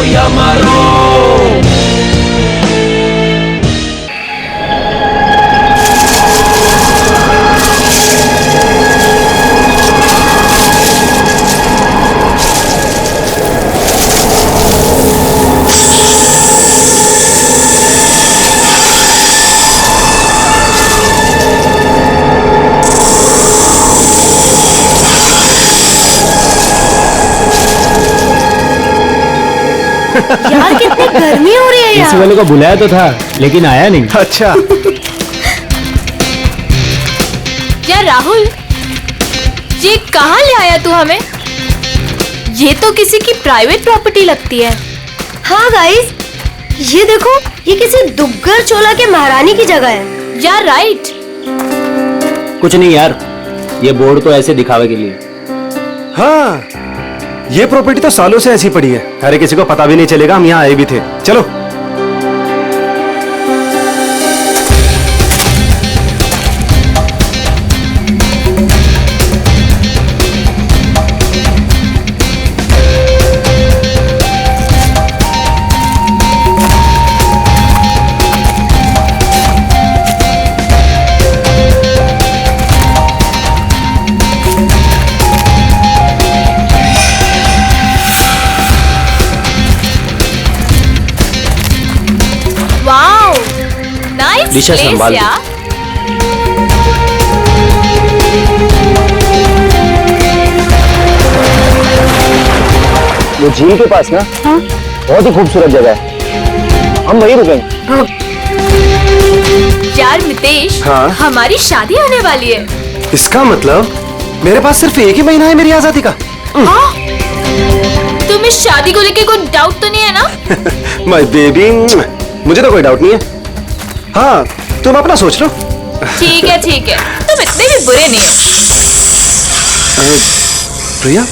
या मरो। यार कितनी गर्मी हो रही है यार। इसी वाले को बुलाया तो था लेकिन आया नहीं। अच्छा यार राहुल, ये कहाँ ले आया तू हमें? ये तो किसी की प्राइवेट प्रॉपर्टी लगती है। हाँ गाइस, ये देखो, ये किसी दुग्गर चोला के महारानी की जगह है। यार राइट। कुछ नहीं यार, ये बोर्ड तो ऐसे दिखावे के लिए। हाँ, ये प्रॉपर्टी तो सालों से ऐसी पड़ी है, अरे किसी को पता भी नहीं चलेगा हम यहाँ आए भी थे। चलो दिशा संभाल। वो झील के पास ना, हाँ? बहुत ही खूबसूरत जगह है, हम वहीं रुकेंगे। हाँ। यार मितेश, हाँ? हमारी शादी होने वाली है। इसका मतलब मेरे पास सिर्फ एक ही महीना है मेरी आजादी का। हाँ? तुम इस शादी को लेके कोई डाउट तो नहीं है ना? माय बेबी, मुझे तो कोई डाउट नहीं है। हाँ, तुम अपना सोच लो। ठीक है, तुम इतने भी बुरे नहीं हो। प्रिया,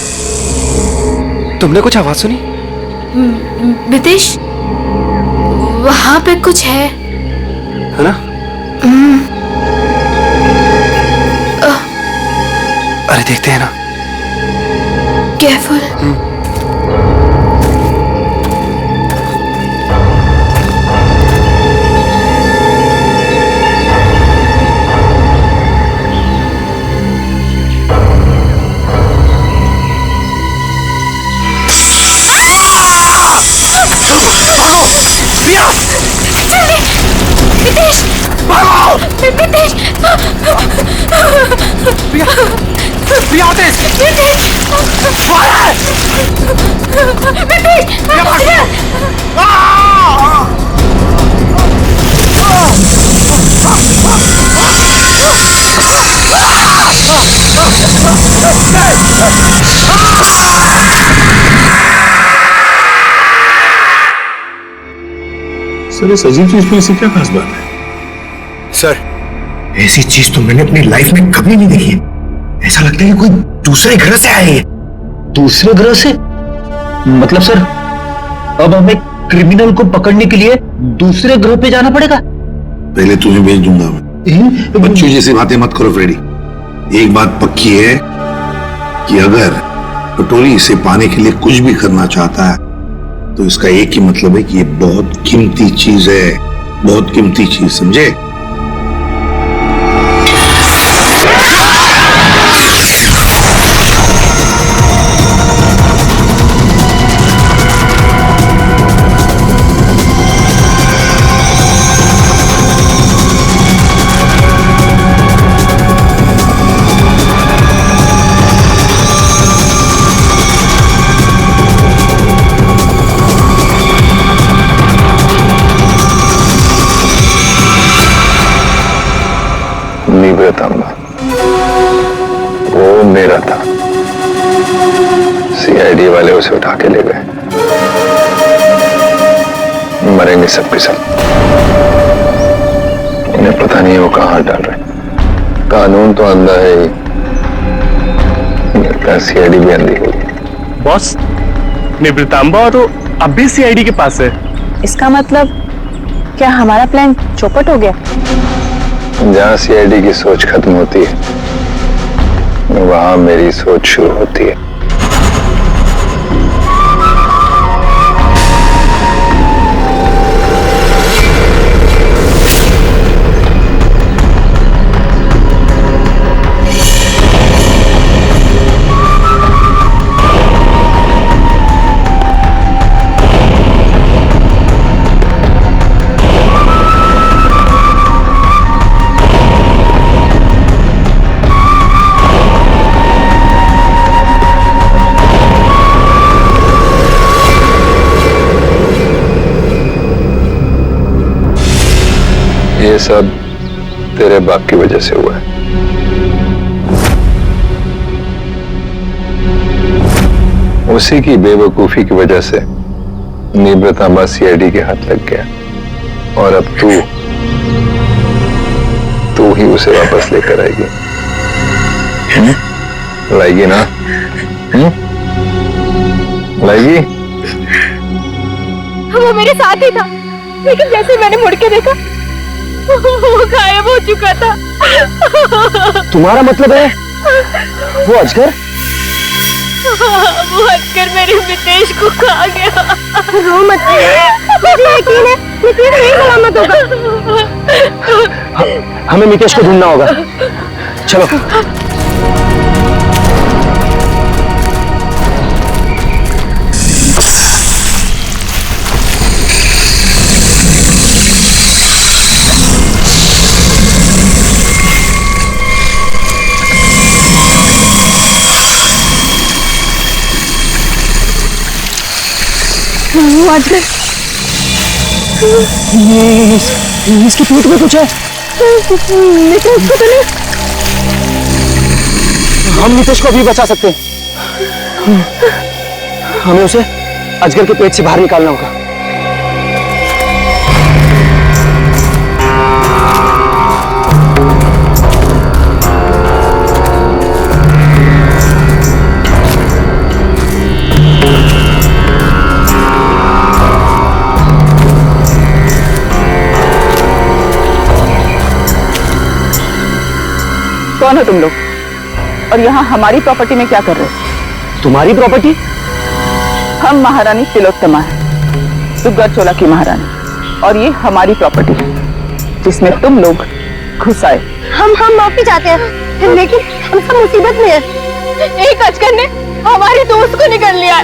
तुमने कुछ आवाज सुनी? मितेश, वहाँ पे कुछ है ना? अरे देखते हैं ना। केयरफुल। सर, इस अजीब चीज में ऐसी क्या खास बात है? सर, ऐसी चीज तो मैंने अपनी लाइफ में कभी नहीं देखी है। ऐसा लगता है कि कोई दूसरे ग्रह से आए हैं। दूसरे ग्रह से? मतलब सर, अब हमें क्रिमिनल को पकड़ने के लिए दूसरे ग्रह पे जाना पड़ेगा? पहले तुम्हें भेज दूंगा मैं। बच्चों जैसी बातें मत करो फ्रेडी। एक बात पक्की है कि अगर पटोरी इसे पाने के लिए कुछ भी करना चाहता है तो इसका एक ही मतलब है कि ये बहुत कीमती चीज है, बहुत कीमती चीज, समझे? वो मेरा था, सीआईडी वाले उसे उठा के ले गए। मरेंगे सब के सब। उन्हें पता नहीं वो कहाँ डाल रहे। कानून तो अंधा है ही, मेरा सीआईडी भी अंधी हुई। बॉस, निवृतांबा तो अब भी सीआईडी के पास है। इसका मतलब क्या हमारा प्लान चौपट हो गया? जहाँ सीआईडी की सोच खत्म होती है वहां मेरी सोच शुरू होती है। सब तेरे बाप की वजह से हुआ है। उसी की बेवकूफी की वजह से निवृतांबा सीआईडी के हाथ लग गया और अब तू ही उसे वापस लेकर आएगी। लाएगी ना? लाएगी? वो मेरे साथ ही था, लेकिन जैसे मैंने मुड़ के देखा वो गायब हो चुका था। तुम्हारा मतलब है वो अजगर? वो हटकर मेरे मितेश को खा गया। रो मत, मुझे यकीन है मितेश नहीं सलामत होगा। हमें मितेश को ढूंढना होगा, चलो। वो अजगर, इसकी पीठ में कुछ है। मितेश को तो नहीं। हम मितेश को अभी बचा सकते हैं। हमें उसे अजगर के पेट से बाहर निकालना होगा। कौन हो तुम लोग और यहाँ हमारी प्रॉपर्टी में क्या कर रहे हो? तुम्हारी प्रॉपर्टी? हम महारानी तिलोत्तमा है, दुग्गर चोला की महारानी, और ये हमारी प्रॉपर्टी है जिसमें तुम लोग घुस आए। हम माफी चाहते हैं, लेकिन हम सब मुसीबत में हैं। एक अजगर ने हमारे दोस्त को निकल लिया है।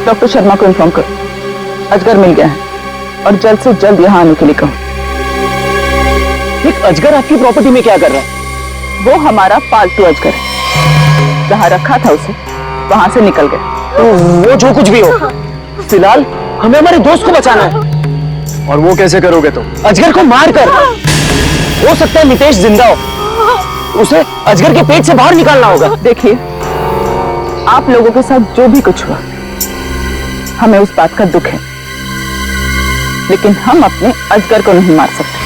डॉक्टर शर्मा को इन्फॉर्म करो, अजगर मिल गया है और जल्द से जल्द यहाँ आने के लिए कहो। एक अजगर आपकी प्रॉपर्टी में क्या कर रहा है? वो हमारा पालतू अजगर है, जहाँ रखा था उसे वहां से निकल गया। तो वो जो कुछ भी हो, फिलहाल हमें हमारे दोस्त को बचाना है। और वो कैसे करोगे तुम? अजगर को मार कर। हो सकता है मितेश जिंदा हो, उसे अजगर के पेट से बाहर निकालना होगा। देखिए, आप लोगों के साथ जो भी कुछ हुआ हमें उस बात का दुख है, लेकिन हम अपने अजगर को नहीं मार सकते।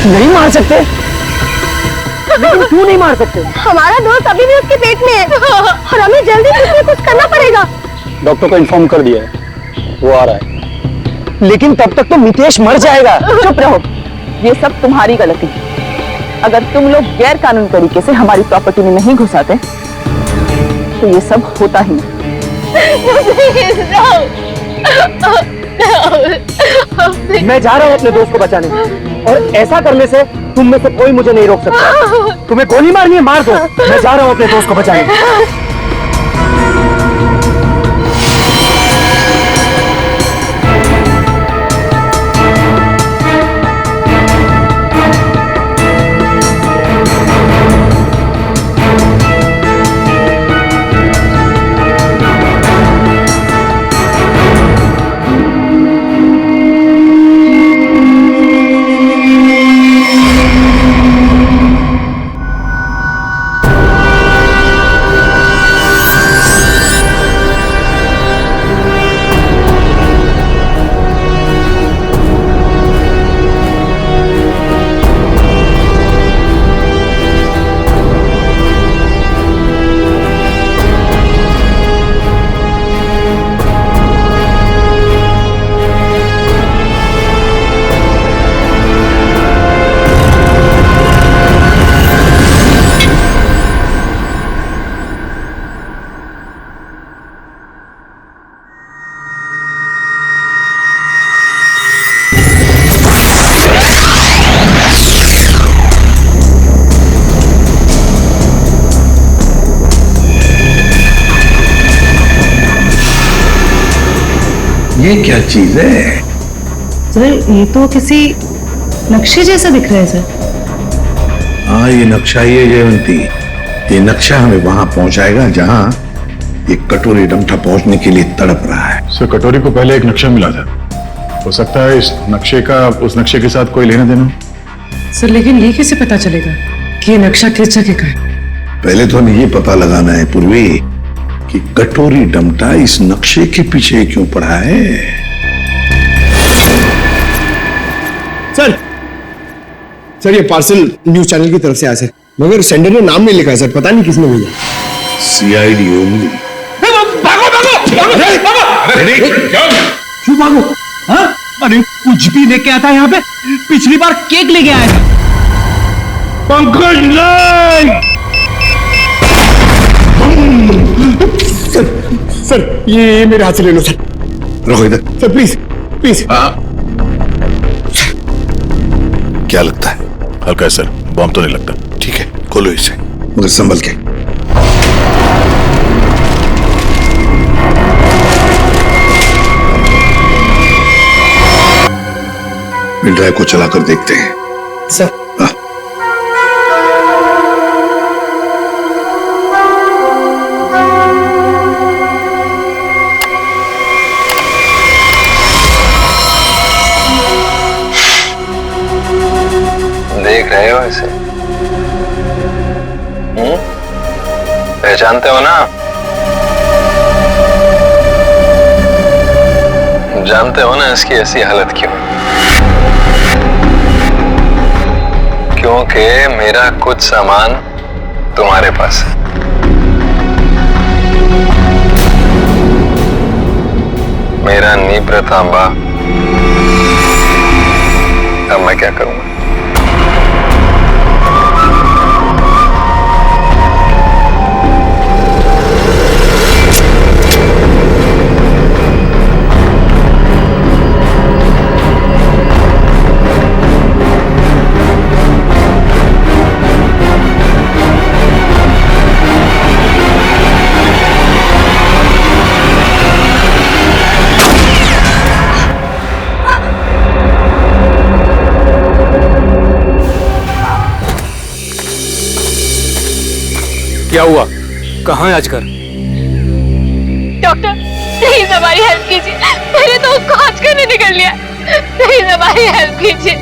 नहीं मार सकते? लेकिन क्यों नहीं मार सकते? हमारा दोस्त अभी भी उसके पेट में है और हमें जल्दी से कुछ करना पड़ेगा। डॉक्टर को इन्फॉर्म कर दिया है, वो आ रहा है। लेकिन तब तक तो मितेश मर जाएगा। चुप रहो, ये सब तुम्हारी गलती है। अगर तुम लोग गैर कानूनी तरीके से हमारी प्रॉपर्टी में नहीं घुसाते तो ये सब होता ही नहीं। मैं जा रहा हूँ अपने दोस्त को बचाने, और ऐसा करने से तुम में से कोई मुझे नहीं रोक सकता। तुम्हें गोली मारनी है, मार दो। मैं जा रहा हूँ अपने दोस्त को बचाने। ये क्या चीज है? सर, ये तो किसी नक्शे जैसा दिख रहा है सर। हाँ, ये नक्शा ही है जयवंती। ये नक्शा हमें वहां पहुंचाएगा जहां ये कटोरी डमठा पहुंचने के लिए तड़प रहा है। सर कटोरी को पहले एक नक्शा मिला था, हो सकता है इस नक्शे का उस नक्शे के साथ कोई लेना देना। सर लेकिन ये कैसे पता चलेगा कि ये नक्शा किस जगह का है? पहले तो हमें ये पता लगाना है पूर्वी कि कटोरी डमटा इस नक्शे के पीछे क्यों पड़ा है। सर ये पार्सल न्यूज चैनल की तरफ से आया सर, मगर सेंडर ने नाम नहीं लिखा है सर, पता नहीं किसने भेजा। सीआईडी होंगी। क्यों भागो? हाँ? अरे कुछ भी लेके आता है यहाँ पे, पिछली बार केक लेके आया था। पंकज नहीं। सर ये मेरे हाथ से ले लो सर। रखो इधर। Sir please please. क्या लगता है? हल्का है सर, बॉम्ब तो नहीं लगता। ठीक है, खोलो इसे, मगर संभल के। पेन ड्राइव को चलाकर देखते हैं। सर देख रहे हो इसे? पहचानते हो ना? जानते हो ना इसकी ऐसी हालत क्यों? क्योंकि मेरा कुछ सामान तुम्हारे पास है। मेरा नीब्र तांबा। अब मैं क्या करूंगा? क्या हुआ? कहाँ है अजगर? डॉक्टर प्लीज हमारी हेल्प कीजिए, मेरे तो उसको अजगर ने निकल लिया। प्लीज हमारी हेल्प कीजिए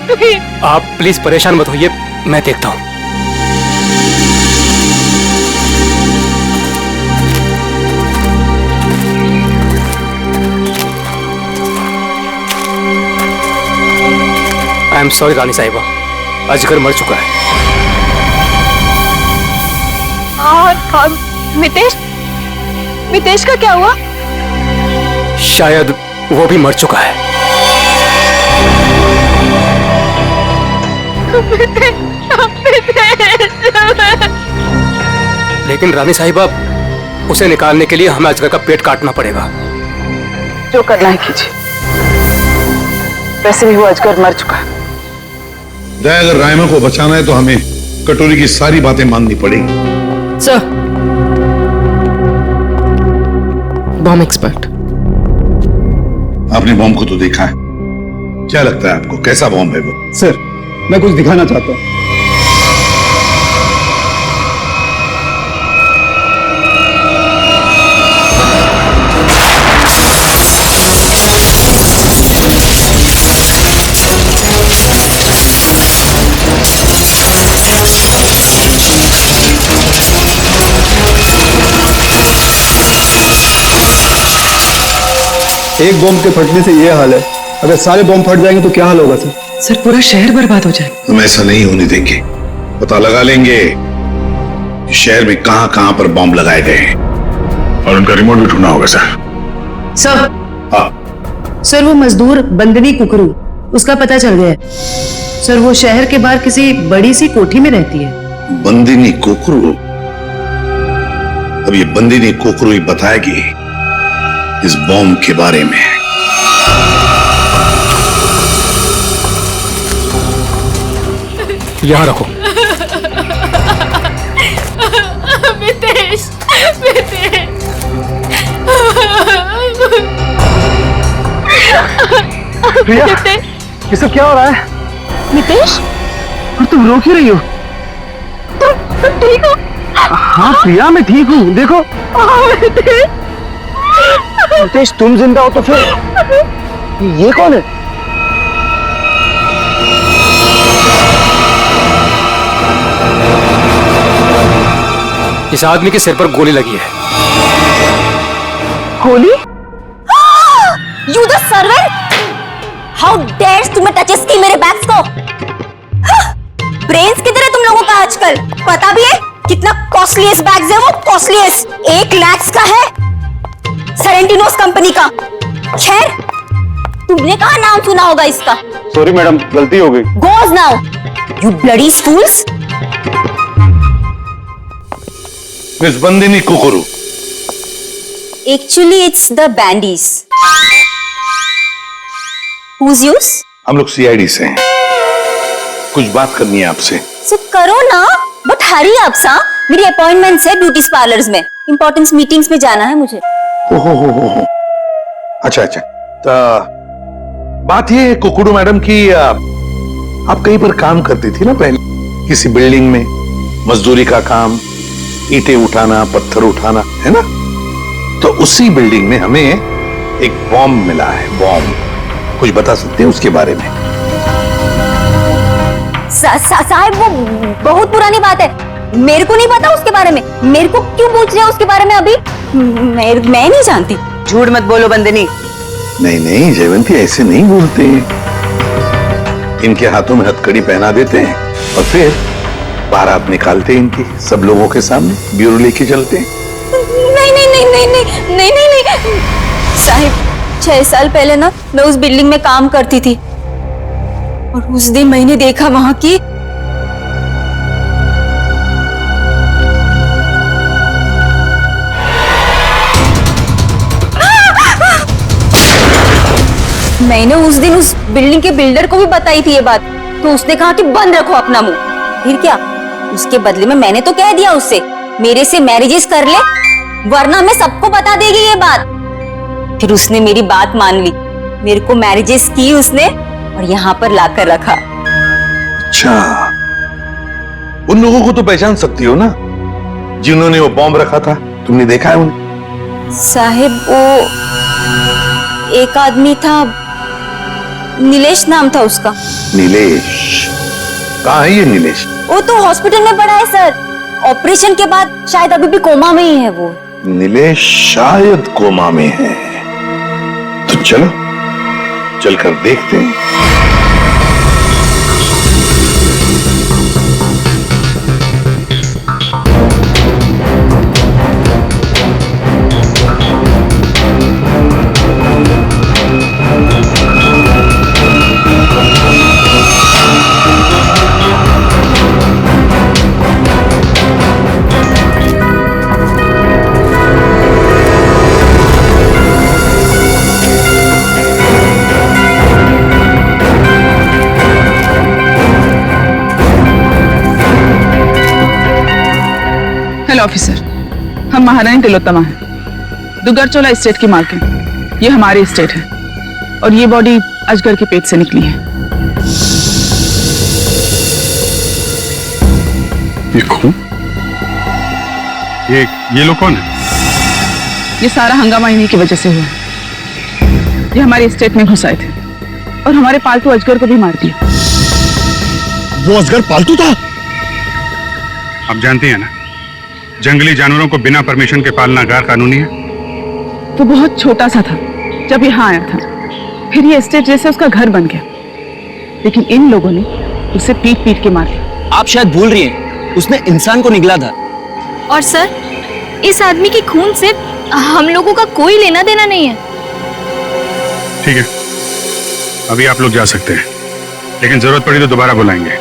प्लीज। आप प्लीज परेशान मत होइए, मैं देखता हूँ। आई एम सॉरी रानी साहिबा, अजगर मर चुका है। और मितेश, मितेश का क्या हुआ? शायद वो भी मर चुका है। लेकिन रानी साहिबा, उसे निकालने के लिए हमें अजगर का पेट काटना पड़ेगा। जो करना है कीजिए, वैसे भी वो अजगर मर चुका है। अगर रायमा को बचाना है तो हमें कटोरी की सारी बातें माननी पड़ेगी। Sir, bomb expert. आपने बॉम्ब को तो देखा है, क्या लगता है आपको कैसा बॉम्ब है वो? सर मैं कुछ दिखाना चाहता हूँ। एक बॉम्ब के फटने से ये हाल है, अगर सारे बॉम्ब फट जाएंगे तो क्या हाल होगा सर? सर पूरा शहर बर्बाद हो जाएगा। हम ऐसा नहीं होने देंगे, पता लगा लेंगे कि शहर में कहां कहां पर बॉम्ब लगाए गए हैं और उनका रिमोट भी ढूंढना होगा सर। सर, हाँ, सर वो मजदूर बंदनी कुकरू, उसका पता चल गया है। सर वो शहर के बाहर किसी बड़ी सी कोठी में रहती है। बंदिनी कोकरू। अब ये बंदिनी कोकरू ही बताएगी इस बॉम्ब के बारे में। यहाँ रखो। मितेश, मितेश। प्रिया, ये सब क्या हो रहा है? मितेश, और तुम रो क्यों रही हो? तुम ठीक हो? हाँ प्रिया, मैं ठीक हूँ। देखो नितेश, तुम जिंदा हो तो फिर ये कौन है? इस आदमी के सिर पर गोली लगी है। गोली? You the servant, how dares तुम्हें टचेस की मेरे बैग्स को? ब्रेन्स किधर है तुम लोगों का आजकल? पता भी है कितना कॉस्टलीस्ट बैग्स है वो? कॉस्टलीस्ट 1 लाख का है, सेरेंटिनोस कंपनी का। खैर, तुमने कहा नाम सुना होगा इसका? सॉरी मैडम, गलती हो गई। Goes now, you bloody fools. Miss Bandini कुकुरू, actually it's the bandies. Who's yours? हम लोग सीआईडी से हैं, कुछ बात करनी है आपसे। सो करो ना, बट हरी आप सा, मेरी अपॉइंटमेंट है ब्यूटी पार्लर्स में, इंपॉर्टेंट मीटिंग्स में जाना है मुझे। हो। अच्छा, तो बात ये है कुकुरू मैडम की, आप कहीं पर काम करती थी ना पहले, किसी बिल्डिंग में, मजदूरी का काम, ईंटें उठाना, पत्थर उठाना, है ना? तो उसी बिल्डिंग में हमें एक बॉम्ब मिला है। बॉम्ब, कुछ बता सकते हैं उसके बारे में? साहब, वो बहुत पुरानी बात है, मेरे को नहीं पता उसके बारे में। मेरे को क्यों पूछ रहे हो उसके बारे में अभी? मैं नहीं जानती। झूठ मत बोलो बंदनी। नहीं जयवंती, ऐसे नहीं बोलते। इनके हाथों में हथकड़ी पहना देते हैं और फिर बारात निकालते हैं इनकी, सब लोगों के सामने ब्यूरो लेके चलते हैं। नहीं साहिब, 6 साल पहले ना मैं उस बिल्डिंग में काम करती थी और उस दिन मैंने देखा वहां की मैंने उस दिन उस बिल्डिंग के बिल्डर को भी बताई थी ये बात, तो उसने कहा कि बंद रखो अपना मुंह। फिर क्या, उसके बदले में मैंने तो कह दिया उससे मेरे से मैरिजेस कर ले, वरना मैं सबको बता देगी ये बात। फिर उसने मेरी बात मान ली, मेरे को मैरिजेस की उसने और यहाँ पर लाकर रखा। अच्छा, उन लोगों को तो पहचान सकती हो ना जिन्होंने वो बॉम्ब रखा था? तुमने देखा है उन्हें? साहिब, वो एक आदमी था, नीलेश नाम था उसका। नीलेश? कहाँ है ये नीलेश? वो तो हॉस्पिटल में पड़ा है सर, ऑपरेशन के बाद शायद अभी भी कोमा में ही है वो। नीलेश शायद कोमा में है, तो चलो चलकर देखते हैं। हेलो ऑफिसर, हम महारानी तिलोत्तमा हैं, दुग्गरचोला एस्टेट की मालकिन। ये हमारी एस्टेट है और ये बॉडी अजगर के पेट से निकली है। ये कौन? ये लोग कौन है? ये सारा हंगामा इन्हीं की वजह से हुआ है। ये हमारी एस्टेट में घुस आए थे और हमारे पालतू अजगर को भी मार दिया। वो अजगर पालतू था? आप जानती हैं ना, जंगली जानवरों को बिना परमिशन के पालना गैर कानूनी है। वो बहुत छोटा सा था जब यहाँ आया था, फिर ये एस्टेट जैसे उसका घर बन गया, लेकिन इन लोगों ने उसे पीट पीट के मार दिया। आप शायद भूल रही हैं, उसने इंसान को निगला था। और सर, इस आदमी के खून से हम लोगों का कोई लेना देना नहीं है। ठीक है, अभी आप लोग जा सकते हैं, लेकिन जरूरत पड़ी तो दोबारा बुलाएंगे।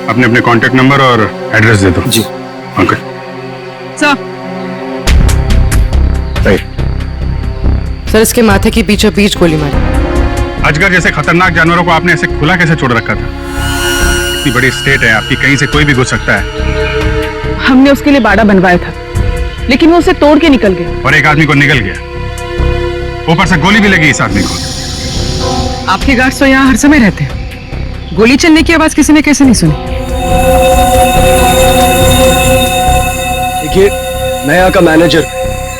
अपने अपने कांटेक्ट नंबर और एड्रेस दे दो। जी। ओके सर, सर इसके माथे की बीचों बीच गोली मारी। अजगर जैसे खतरनाक जानवरों को आपने ऐसे खुला कैसे छोड़ रखा था? इतनी बड़ी स्टेट है आपकी, कहीं से कोई भी घुस सकता है। हमने उसके लिए बाड़ा बनवाया था, लेकिन वो उसे तोड़ के निकल गया। और एक आदमी को निकल गया, ऊपर से गोली भी लगी इस आदमी को। आपके गार्ड्स तो यहाँ हर समय रहते हैं, गोली चलने की आवाज किसी ने कैसे नहीं सुनी? देखिए, मैं यहाँ का मैनेजर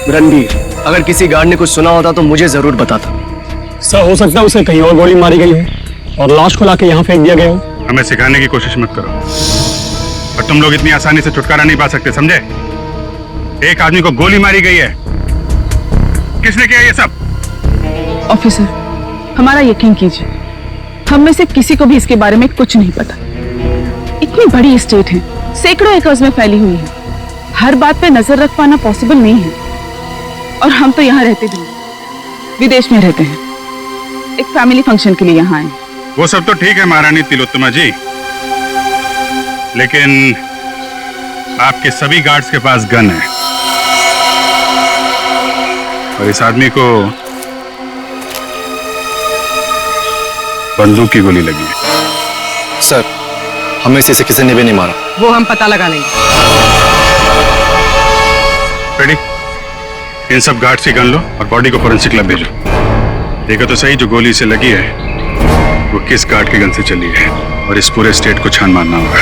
रणबीर, अगर किसी गार्ड ने कुछ सुना होता तो मुझे जरूर बताता। सर हो सकता है उसे कहीं और गोली मारी गई हो और लाश को लाके यहाँ फेंक दिया गया हो। हमें सिखाने की कोशिश मत करो, और तुम लोग इतनी आसानी से छुटकारा नहीं पा सकते, समझे? एक आदमी को गोली मारी गई है। किसने किया ये सब? ऑफिसर, हमारा यकीन कीजिए, हम में से किसी को भी इसके बारे में कुछ नहीं पता। इतनी बड़ी स्टेट है, सैकड़ों एकर्स में फैली हुई है, हर बात पे नजर रख पाना पॉसिबल नहीं है। और हम तो यहाँ रहते भी नहीं, विदेश में रहते हैं, एक फैमिली फंक्शन के लिए यहाँ आए। वो सब तो ठीक है महारानी तिलोत्तमा जी, लेकिन आपके सभी गार्ड्स के पास गन है और इस आदमी को बंदूक की गोली लगी है। सर, हमें से किसी ने भी नहीं मारा। वो हम पता लगा लेंगे। रेडी? इन सब गार्ड्स की गन लो और बॉडी को फोरेंसिक लैब भेजो। देखो तो सही जो गोली से लगी है वो किस गार्ड की गन से चली है, और इस पूरे स्टेट को छान मारना होगा।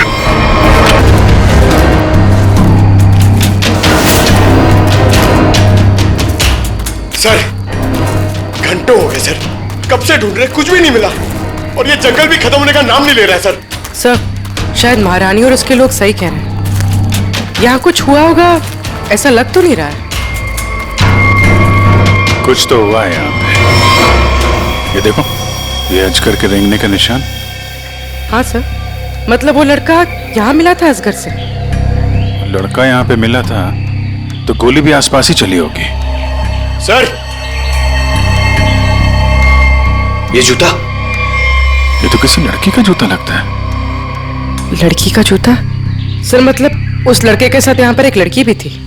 सर, घंटों हो गए सर, कब से ढूंढ रहे, कुछ भी नहीं मिला, और ये जंगल भी खत्म होने का नाम नहीं ले रहा है सर। सर, शायद महारानी और उसके लोग सही कह रहे हैं। यहाँ कुछ हुआ होगा, ऐसा लग तो नहीं रहा है। कुछ तो हुआ है यहाँ पे। ये देखो, ये अजगर के रेंगने का निशान। हाँ सर, मतलब वो लड़का यहाँ मिला था असगर से। लड़का यहाँ पे मिला था तो गोली भी आसपास ही चली होगी। सर, ये जूता? ये तो किसी लड़की का जूता लगता है। लड़की का जूता? सर मतलब उस लड़के के साथ यहाँ पर एक लड़की भी थी।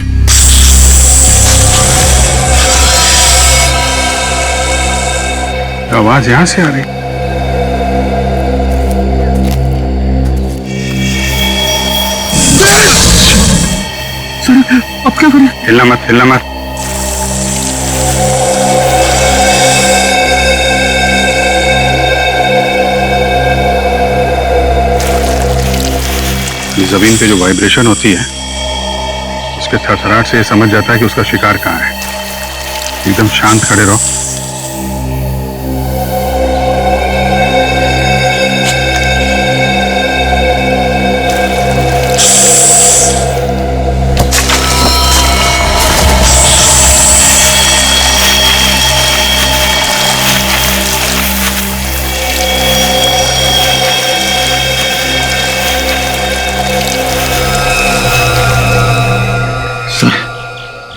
आवाज यहां से आ रही। अब क्या करें? हिलना मत, हिलना मत। ये जमीन पे जो वाइब्रेशन होती है उसके थरथराहट से ये समझ जाता है कि उसका शिकार कहाँ है। एकदम शांत खड़े रहो।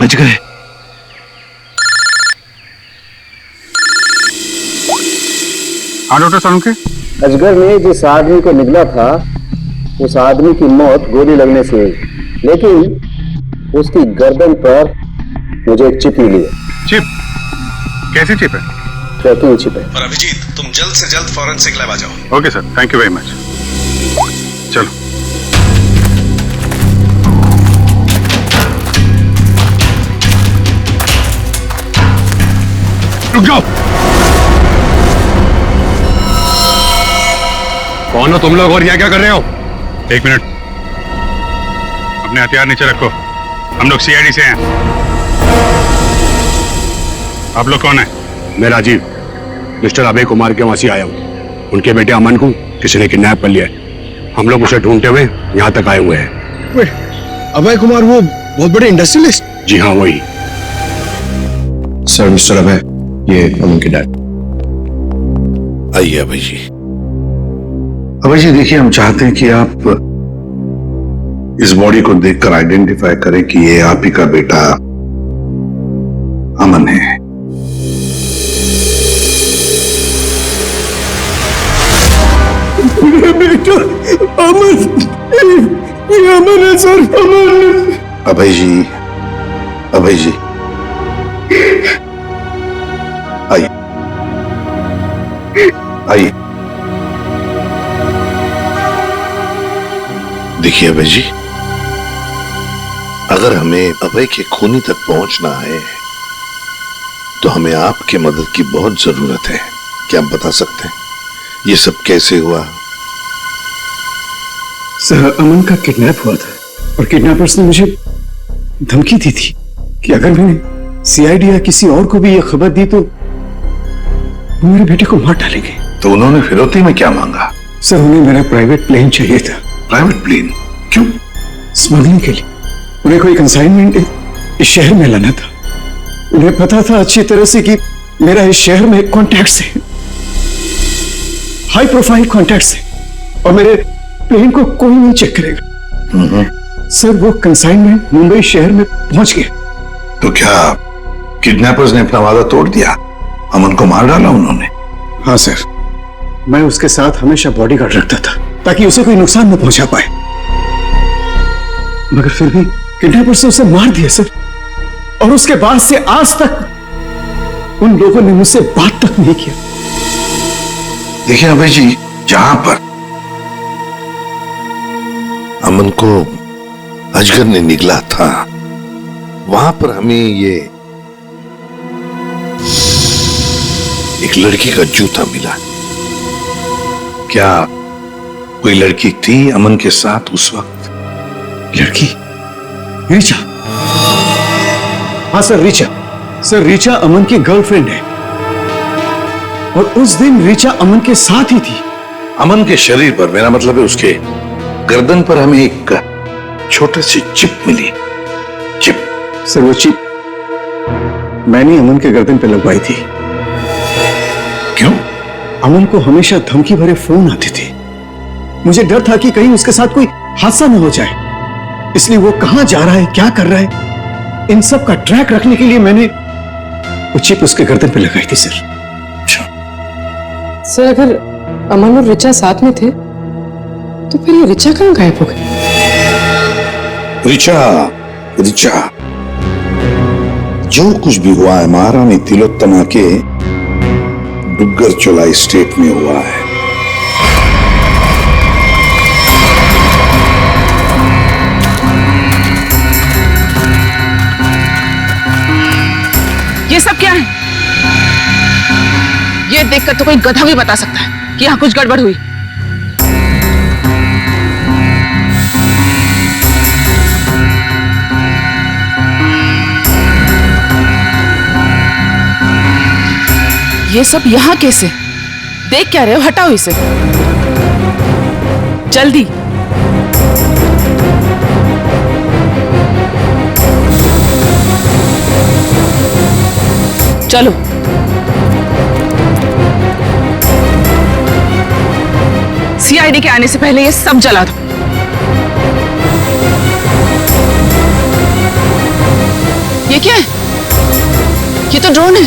बच गए। हाँ डॉक्टर सालुंके, अजगर ने जिस आदमी को निगला था उस आदमी की मौत गोली लगने से हुई, लेकिन उसकी गर्दन पर मुझे एक चिप मिली है। चिप? कैसी चिप है? ट्रैकिंग चिप है। और अभिजीत, तुम जल्द से जल्द फॉरेंसिक लैब आ जाओ। Okay sir, thank you very much. चलो। रुक जाओ। कौन हो तुम लोग और यहाँ क्या कर रहे हो? एक मिनट, अपने हथियार नीचे रखो। हम लोग सीआईडी से हैं। आप लोग कौन है? मैं राजीव, मिस्टर अभय कुमार के वहां से आया हूँ। उनके बेटे अमन को किसी ने किडनैप कर लिया है। हम लोग उसे ढूंढते हुए यहाँ तक आए हुए हैं। अभय कुमार वो बहुत बड़े इंडस्ट्रियलिस्ट? जी हाँ, वही। सर, मिस्टर अभय, ये अमन के डैड। आइए अभय जी। अभय जी देखिए, हम चाहते हैं कि आप इस बॉडी को देखकर आइडेंटिफाई करें कि ये आप ही का बेटा अमन है। बेटा अमन, ये अमन है सर, अमन। अभय जी, अभय जी आइए, आइए। देखिए अभय जी, अगर हमें अभय के खूनी तक पहुंचना है तो हमें आपकी मदद की बहुत जरूरत है। क्या आप बता सकते हैं ये सब कैसे हुआ? सर, अमन का किडनैप हुआ था और किडनैपर्स ने धमकी दी थी कि अगर मैंने सीआईडी या किसी और को भी यह खबर दी तो वो मेरे बेटे को मार डालेंगे। तो उन्होंने फिरौती में क्या मांगा? सर उन्हें मेरा प्राइवेट प्लेन चाहिए था। Private plane? क्यों? स्मगलिंग के लिए। उन्हें कोई कंसाइनमेंट इस शहर में लाना था। उन्हें पता था अच्छी तरह से कि मेरा इस शहर में कॉन्टैक्ट्स है, हाई प्रोफाइल कॉन्टैक्ट्स है, और मेरे प्लेन को कोई नहीं चेक करेगा। सर वो कंसाइनमेंट मुंबई शहर में पहुंच गया। तो क्या किडनैपर्स ने अपना वादा तोड़ दिया? अमन को मार डाला उन्होंने? हाँ सर, मैं उसके साथ हमेशा बॉडीगार्ड रखता था ताकि उसे कोई नुकसान न पहुंचा पाए, मगर फिर भी किडनैपर्स ने उसे मार दिया सर। और उसके बाद से आज तक उन लोगों ने मुझसे बात तक नहीं किया। देखिए अभय जी, जहां पर अमन को अजगर ने निगला था वहां पर हमें ये एक लड़की का जूता मिला। क्या कोई लड़की थी अमन के साथ उस वक्त? लड़की? रीचा? हाँ सर, रीचा। सर रीचा अमन की गर्लफ्रेंड है, और उस दिन रीचा अमन के साथ ही थी। अमन के शरीर पर, मेरा मतलब है उसके गर्दन पर, हमें एक छोटी सी चिप मिली। चिप? सर वो चिप मैंने अमन के गर्दन पे लगवाई थी। क्यों? अमन को हमेशा धमकी भरे फोन आते थे। मुझे डर था कि कहीं उसके साथ कोई हादसा न हो जाए, इसलिए वो कहां जा रहा है, क्या कर रहा है, इन सब का ट्रैक रखने के लिए मैंने वो चिप उसके गर्दन पे लगाई थी सर। सर अगर अमन और रिचा साथ में थे तो फिर ये रिचा कहां गायब हो गई? रिचा जो कुछ भी हुआ है महारानी तिलोत्तमा के डुग्गर चौलाई स्टेट में हुआ है। ये सब क्या है? ये देखकर तो कोई गधा भी बता सकता है कि यहाँ कुछ गड़बड़ हुई। ये सब यहाँ कैसे? देख क्या रहे हो? हटाओ इसे जल्दी। चलो सीआईडी के आने से पहले ये सब जला दो। ये क्या है? ये तो ड्रोन है,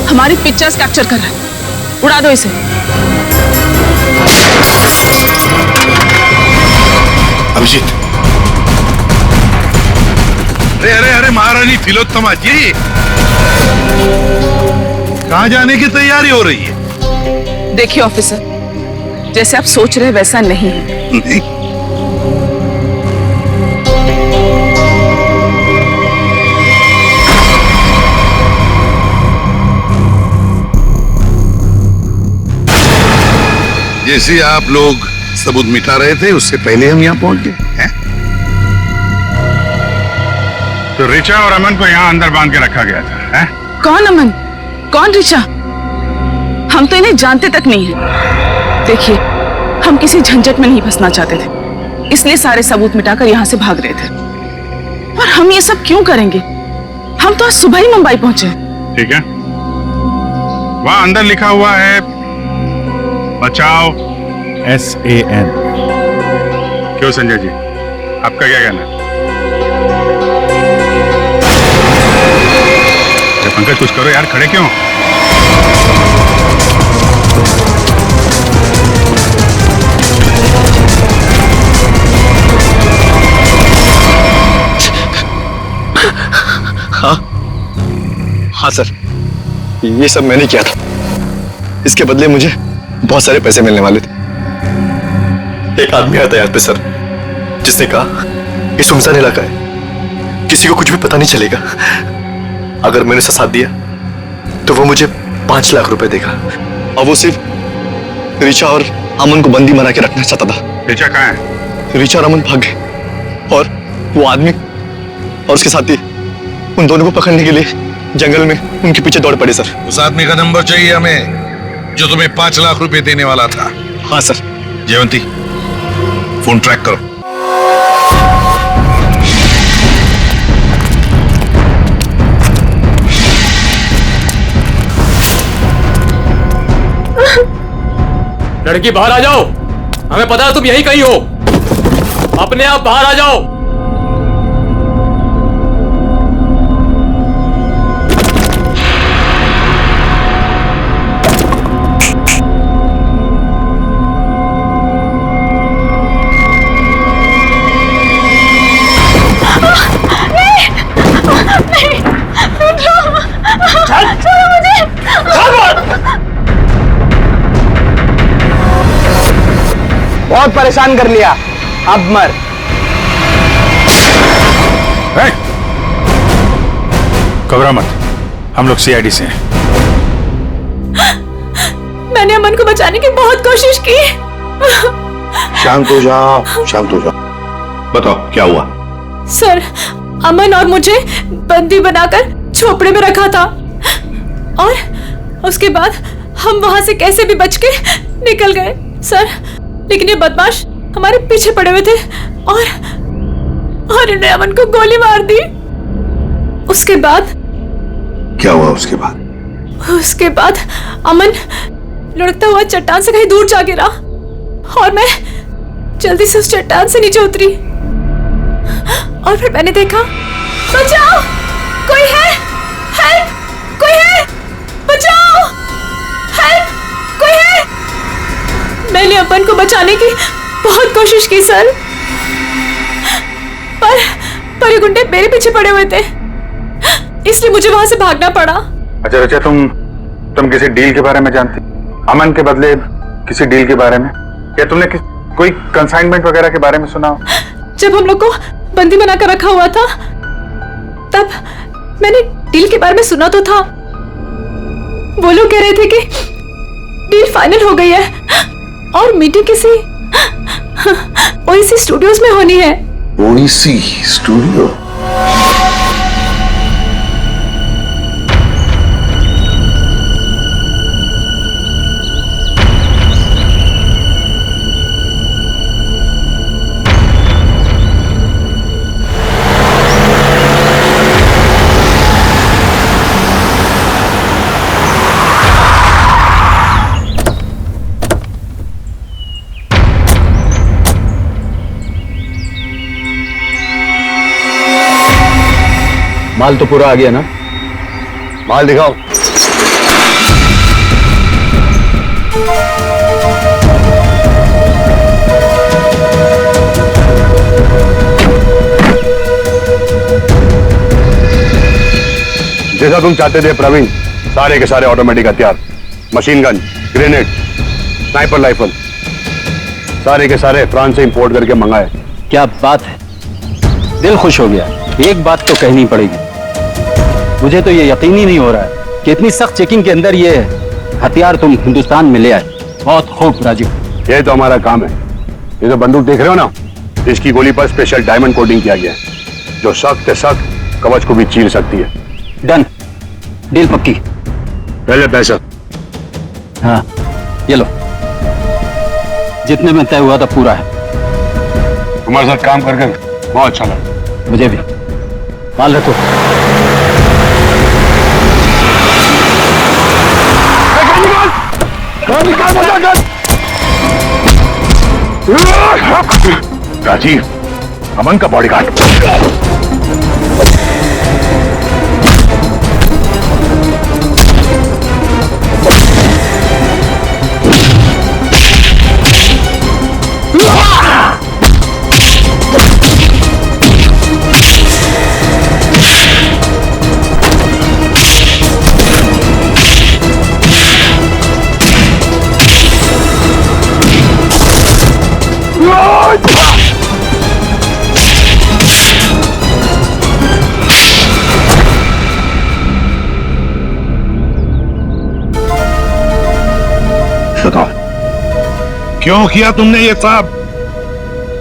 हमारी पिक्चर्स कैप्चर कर रहा है। उड़ा दो इसे। अभिजीत। अरे अरे अरे महारानी तिलोत्तमा जी, कहां जाने की तैयारी हो रही है? देखिए ऑफिसर, जैसे आप सोच रहे वैसा नहीं है। नहीं। जैसे आप लोग सबूत मिटा रहे थे उससे पहले हम यहाँ पहुंच गए हैं। तो रिचा और अमन को यहाँ अंदर बांध के रखा गया था, हैं? कौन अमन, कौन रिचा? हम तो इन्हें जानते तक नहीं है। देखिए, हम किसी झंझट में नहीं फंसना चाहते थे, इसलिए सारे सबूत मिटाकर यहाँ से भाग रहे थे। और हम ये सब क्यों करेंगे? हम तो आज सुबह ही मुंबई पहुंचे। ठीक है, वहां अंदर लिखा हुआ है बचाओ SAN। क्यों संजय जी, आपका क्या कहना है? पंकज कुछ करो यार, खड़े क्यों? हाँ सर, ये सब मैंने किया था। इसके बदले मुझे बहुत सारे पैसे मिलने वाले थे। एक आदमी आया था यहाँ पे सर, जिसने कहा ये सुनसान इलाका है, किसी को कुछ भी पता नहीं चलेगा। अगर मैंने उसे साथ दिया तो वो मुझे 5 लाख रुपए देगा, और वो सिर्फ रीचा और अमन को बंदी बना के रखना चाहता था। रीचा कहाँ है? रीचा और अमन भाग गए, और वो आदमी और उसके साथी उन दोनों को पकड़ने के लिए जंगल में उनके पीछे दौड़ पड़े सर। उस आदमी का नंबर चाहिए हमें जो तुम्हें 5 लाख रुपए देने वाला था। हाँ सर। जयवंती, फोन ट्रैक करो। लड़की बाहर आ जाओ, हमें पता है तुम यहीं कहीं हो, अपने आप बाहर आ जाओ। बहुत परेशान कर लिया, अब मर। घबरा मत, हम लोग सीआईडी से हैं। मैंने अमन को बचाने की बहुत कोशिश की। शांत हो जाओ, शांत हो जाओ। बताओ क्या हुआ? सर, अमन और मुझे बंदी बनाकर झोपड़े में रखा था और उसके बाद हम वहां से कैसे भी बच के निकल गए सर, लेकिन ये बदमाश हमारे पीछे पड़े हुए थे और इन्होंने अमन को गोली मार दी। उसके बाद क्या हुआ? उसके बाद अमन लुढ़कता हुआ चट्टान से कहीं दूर जा गिरा और मैं जल्दी से उस चट्टान से नीचे उतरी और फिर मैंने देखा, बचाओ, कोई है, हेल्प, कोई है, बचाओ, हेल्प, कोई है। मैंने अमन को बचाने की बहुत कोशिश की सर, पर ये गुंडे मेरे पीछे पड़े हुए थे, इसलिए मुझे वहां से भागना पड़ा। अच्छा रचा, तुम किसी डील के बारे में जानती? अमन के बदले किसी डील के बारे में? क्या तुमने कोई कंसाइनमेंट वगैरह के बारे में सुना? जब हम लोग को बंदी बनाकर रखा हुआ था तब मैंने डील के बारे में सुना तो था। वो लोग कह रहे थे कि डील फाइनल हो गई है और मीटिंग किसी ओएसी स्टूडियोज में होनी है। ओएसी स्टूडियो? माल तो पूरा आ गया ना? माल दिखाओ। जैसा तुम चाहते थे प्रवीण, सारे के सारे ऑटोमेटिक हथियार, machine gun, grenade, sniper rifle, सारे के सारे फ्रांस से इंपोर्ट करके मंगाए। क्या बात है, दिल खुश हो गया। एक बात तो कहनी पड़ेगी, मुझे तो ये यकीन ही नहीं हो रहा है कि इतनी सख्त चेकिंग के अंदर ये हथियार तुम हिंदुस्तान में ले आए। बहुत खूब राजीव, ये तो हमारा काम है। ये तो बंदूक देख रहे हो ना, इसकी गोली पर स्पेशल डायमंड कोटिंग किया गया है जो सख्त सख्त कवच को भी चीर सकती है। डन, डील पक्की। पहले पैसा। हाँ ये लो, जितने में तय हुआ था पूरा है। तुम्हारे साथ काम करके बहुत अच्छा लगा। मुझे भी। माल रखो। राजीव, अमन का बॉडीगार्ड। बताओ क्यों किया तुमने ये साहब?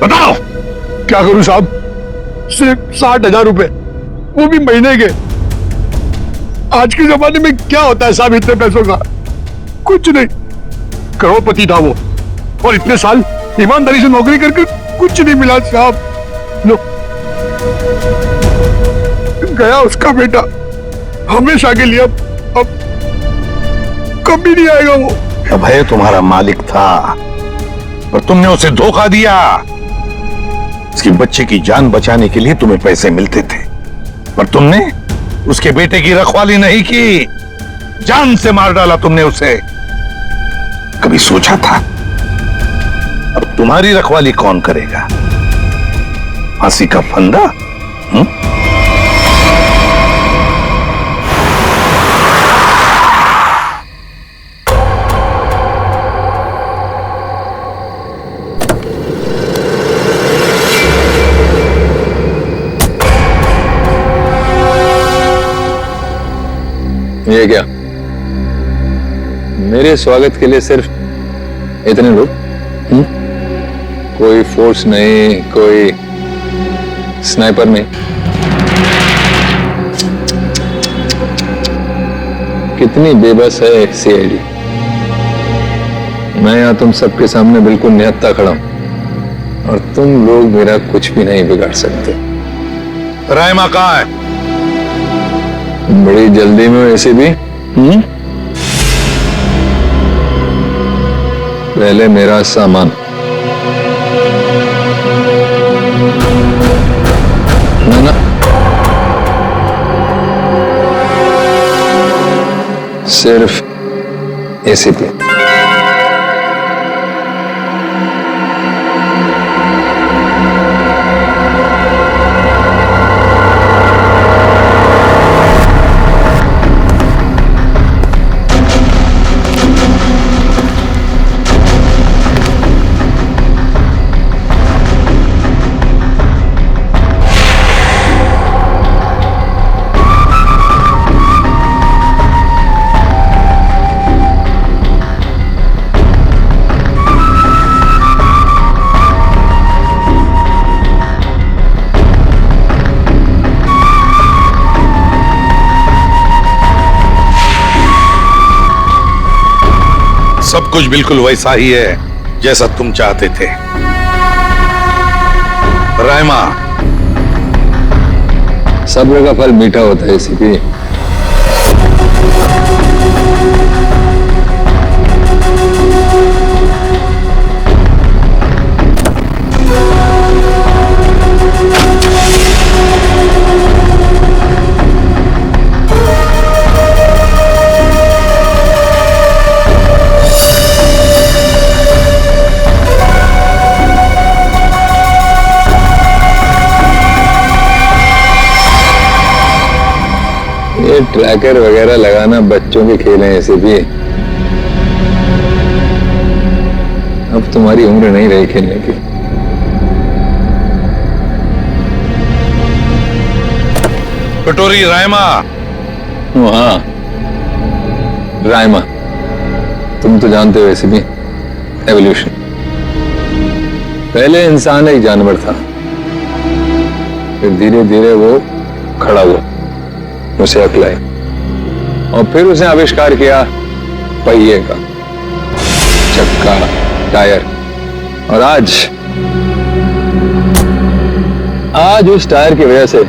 बताओ। क्या करूं साहब, सिर्फ 60,000 रुपए, वो भी महीने के। आज के जमाने में क्या होता है साहब इतने पैसों का? कुछ नहीं। करोड़पति था वो, और इतने साल ईमानदारी से नौकरी करके कुछ नहीं मिला साहब। लो, गया उसका बेटा हमेशा के लिए। अब कभी नहीं आएगा वो। अभय तुम्हारा मालिक था, पर तुमने उसे धोखा दिया। उसकी बच्चे की जान बचाने के लिए तुम्हें पैसे मिलते थे, पर तुमने उसके बेटे की रखवाली नहीं की, जान से मार डाला तुमने उसे। कभी सोचा था अब तुम्हारी रखवाली कौन करेगा? फांसी का फंदा? ये क्या? मेरे स्वागत के लिए सिर्फ इतने लोग? कोई फोर्स नहीं, कोई स्नाइपर नहीं? कितनी बेबस है सीआईडी। मैं यहां तुम सबके सामने बिल्कुल निहत्था खड़ा हूं, और तुम लोग मेरा कुछ भी नहीं बिगाड़ सकते। रायमा कहाँ है? बड़ी जल्दी में वैसे भी। पहले मेरा सामान। ना सिर्फ एसीपी। सब कुछ बिल्कुल वैसा ही है जैसा तुम चाहते थे। रायमा, सब्र का फल मीठा होता है एसीपी। ये ट्रैकर वगैरह लगाना बच्चों के खेल हैं ऐसे भी। अब तुम्हारी उम्र नहीं रही खेलने की। कटोरी रायमा। हाँ, रायमा। तुम तो जानते हो ऐसे भी, एवोल्यूशन। पहले इंसान एक जानवर था, फिर धीरे धीरे वो खड़ा हुआ, उसे अक्ल आई, और फिर उसने आविष्कार किया पहिए का, चक्का, टायर, और आज उस टायर की वजह से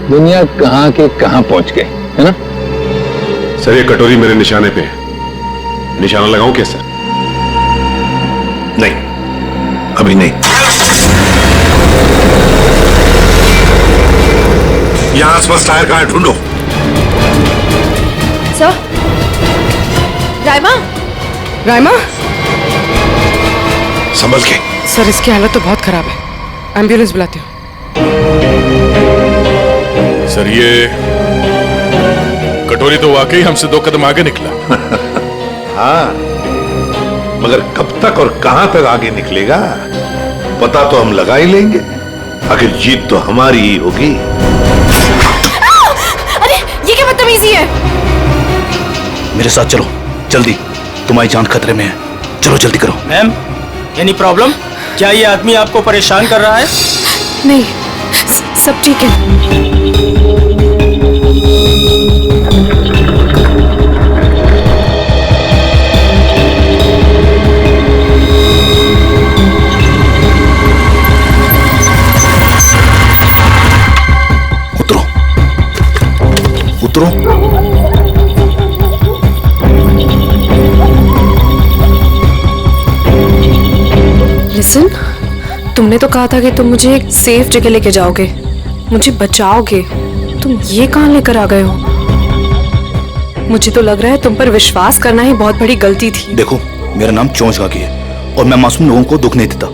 दुनिया कहां के कहां पहुंच गई है ना? सर, ये कटोरी मेरे निशाने पे है। निशाना लगाऊं क्या सर? नहीं, अभी नहीं। यहां आसपास टायर कहां है, ढूंढो। सर, रायमा, रायमा, संभल के। सर इसकी हालत तो बहुत खराब है, एम्बुलेंस बुलाती हूँ। सर, ये कटोरी तो वाकई हमसे 2 कदम आगे निकला। हाँ, मगर कब तक और कहां तक आगे निकलेगा पता तो हम लगा ही लेंगे। आखिर जीत तो हमारी ही होगी। अरे ये क्या बदतमीजी है? मेरे साथ चलो जल्दी, तुम्हारी जान खतरे में है। चलो जल्दी करो। Ma'am, any problem? क्या ये आदमी आपको परेशान कर रहा है? नहीं, सब ठीक है। उतरो उतरो। लिसन, तुमने तो कहा था कि तुम मुझे एक सेफ जगह लेके जाओगे, मुझे बचाओगे। तुम ये कहाँ लेकर आ गए हो? मुझे तो लग रहा है तुम पर विश्वास करना ही बहुत बड़ी गलती थी। देखो, मेरा नाम चौंच गागी है और मैं मासूम लोगों को दुख नहीं देता।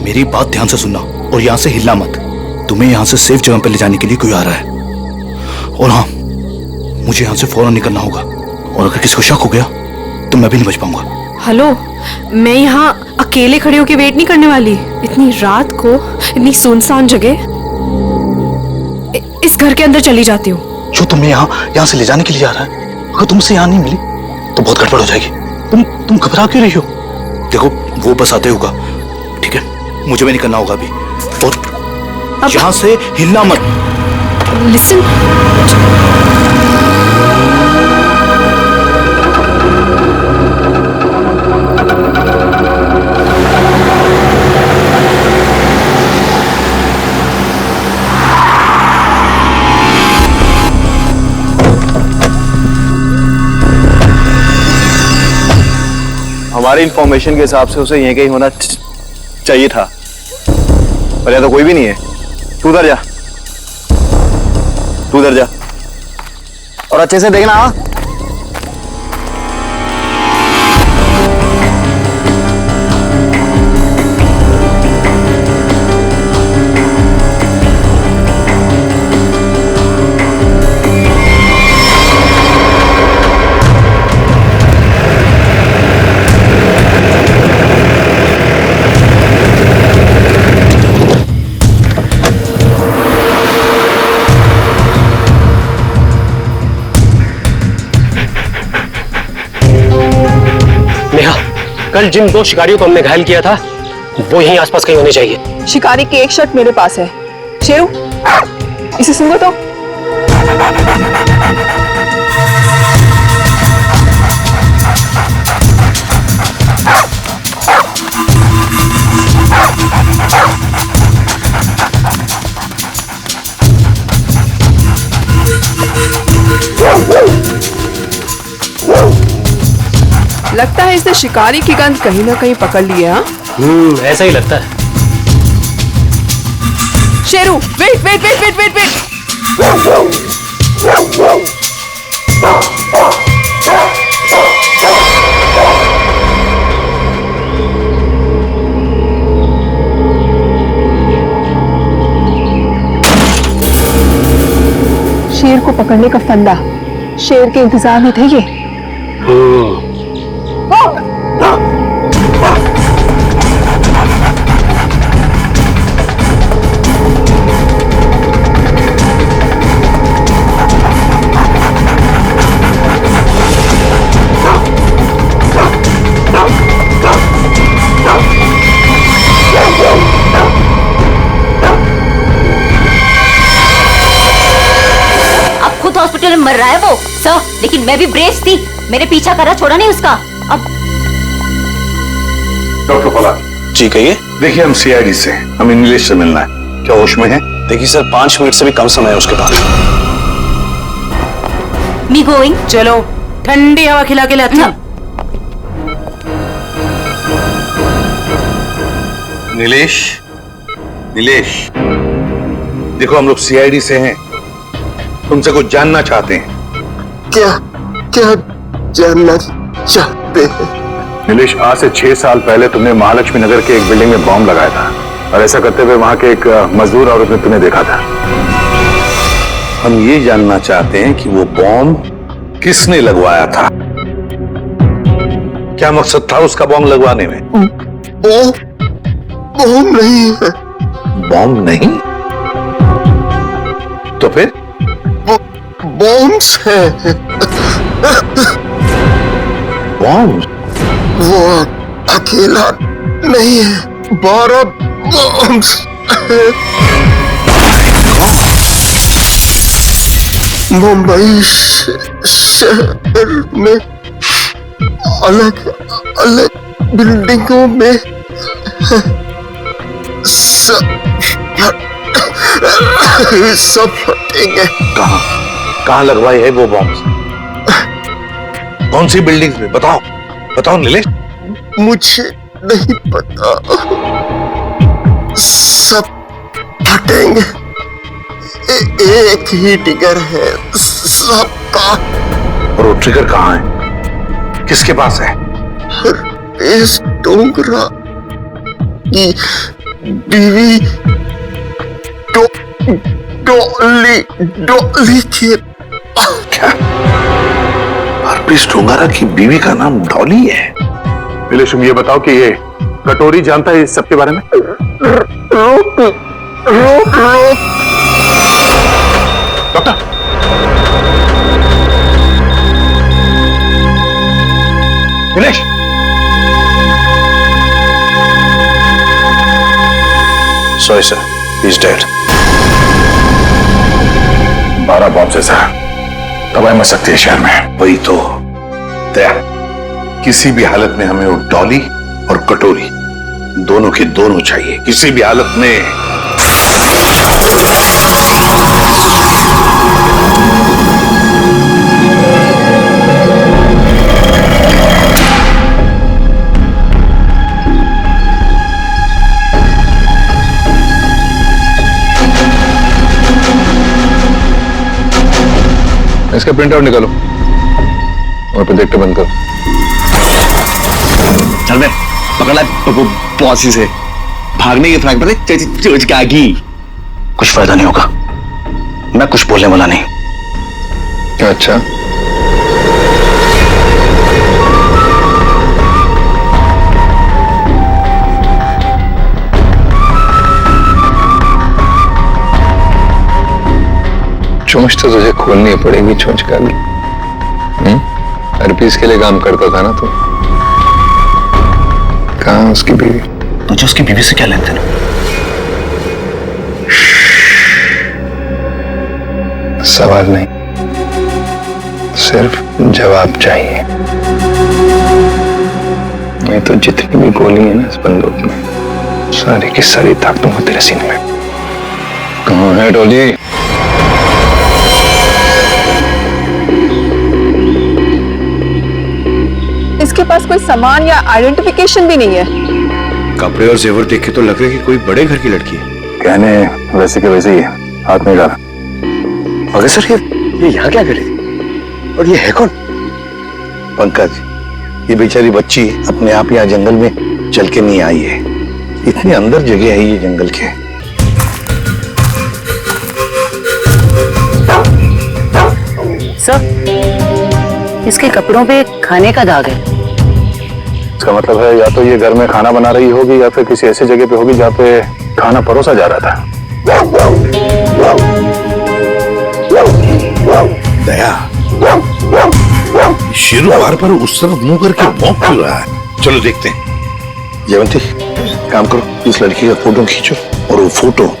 मेरी बात ध्यान से सुनना और यहाँ से हिलना मत। तुम्हें यहाँ से सेफ जगह पर ले जाने के लिए कोई आ रहा है। और हाँ, मुझे यहाँ से फौरन निकलना होगा और अगर किसी को शक हो गया तो मैं भी नहीं बच पाऊंगा। हेलो, मैं यहाँ अकेले खड़े होकर वेट नहीं करने वाली। इतनी रात को इतनी सुनसान जगह, इस घर के अंदर चली जाती हूँ। जो तुम्हें यहाँ से ले जाने के लिए आ रहा है, अगर तुमसे यहाँ नहीं मिली तो बहुत गड़बड़ हो जाएगी। तुम घबरा क्यों रही हो? देखो, वो बस आते होगा, ठीक है? मुझे भी निकलना होगा अभी और यहाँ से हिलना मत। लिसन, हमारी इंफॉर्मेशन के हिसाब से उसे यहीं कहीं होना चाहिए था, पर यहाँ तो कोई भी नहीं है। तू उधर जा, तू उधर जा और अच्छे से देखना। हाँ, कल जिन 2 शिकारियों को हमने घायल किया था वो यहीं आसपास कहीं होने चाहिए। शिकारी की एक शर्ट मेरे पास है। शेरू, इसे सुनो तो। लगता है इसने शिकारी की गंध कहीं ना कहीं पकड़ ली है। ऐसा ही लगता है। Sheru, wait wait wait wait wait wait. शेर को पकड़ने का फंदा, शेर के इंतजार में थे ये। हॉस्पिटल में मर रहा है वो सर, लेकिन मैं भी ब्रेस थी, मेरे पीछा करा, छोड़ा नहीं उसका। अब डॉक्टर पलाश जी कहिए। देखिए, हम सीआईडी से, हमें नीलेश से मिलना है। क्या होश में है? देखिए सर, 5 मिनट से भी कम समय है उसके पास। Me going. चलो, ठंडी हवा खिला के लाती हूँ। नीलेश, नीलेश, देखो हम लोग सीआईडी से हैं, तुमसे कुछ जानना चाहते हैं। क्या क्या जानना चाहते हैं? नीलेश, आज से 6 साल पहले तुमने महालक्ष्मी नगर के एक बिल्डिंग में बॉम्ब लगाया था और ऐसा करते हुए वहां के एक मजदूर औरत ने तुम्हें देखा था। हम ये जानना चाहते हैं कि वो बॉम्ब किसने लगवाया था, क्या मकसद था उसका बॉम्ब लगवाने में? बॉम्ब नहीं है। बॉम्ब नहीं तो फिर? बॉम्ब्स है। बॉम्ब? वो अकेला नहीं है, 12 बॉम्ब्स है। मुंबई शहर में अलग अलग बिल्डिंगों में सब फटेंगे। कहाँ लगवाई है वो बॉम्ब? कौन सी बिल्डिंग्स में? बताओ बताओ नीलेश। मुझे नहीं पता, सब फटेंगे। एक ही ट्रिगर है सबका। और वो ट्रिगर कहाँ है? किसके पास है? इस डोंगरा की बीवी डॉली के। क्या? हरप्रीत डोंगरा की बीवी का नाम डॉली है? नीलेश, तुम ये बताओ कि ये कटोरी जानता है इस सब के बारे में? रोक रोक रोक। Doctor, Nilesh, sorry sir, he is dead. 12 bomb से सर तबाही मच सकती है शहर में। वही तो दया, किसी भी हालत में हमें वो डॉली और कटोरी दोनों के दोनों चाहिए, किसी भी हालत में। इसका प्रिंट आउट निकालो और प्रोजेक्टर बंद करो। चल मैं पकड़ा पॉसी से भागने की फ्रैंक पर चोचकागी। कुछ फायदा नहीं होगा, मैं कुछ बोलने वाला नहीं। अच्छा, चोंच तो तुझे खोलनी पड़ेगी, चोंच का भी। हरपीस के लिए काम करता था ना तू? कहाँ उसकी बीवी? तुझे उसकी बीवी से क्या लेन देन? सवाल नहीं, सिर्फ जवाब चाहिए। नहीं तो जितनी भी गोली है ना इस बंदूक में, सारी की सारी दाग दूंगा तेरे सीने में। कहाँ है डॉली? इसके पास कोई सामान या आइडेंटिफिकेशन भी नहीं है। कपड़े और जेवर देख के तो लग रहा है कि कोई बड़े घर की लड़की है। कहने वैसे के वैसे ही है, हाथ में डाला। अगर सर ये यहाँ क्या करे? और ये है कौन? पंकज, ये बेचारी बच्ची अपने आप यहाँ जंगल में चल के नहीं आई है। इतनी अंदर जगह है ये जंगल के। सर, इसके कपड़ों पे खाने का दाग है। इसका मतलब है या तो ये घर में खाना बना रही होगी या फिर किसी ऐसी जगह पे होगी जहाँ पे खाना परोसा जा रहा था। दया, शेरू बार पर उस तरफ मुंह करके भौंक क्यों रहा है? चलो देखते हैं। जयवंती, काम करो, इस लड़की का फोटो खींचो और वो फोटो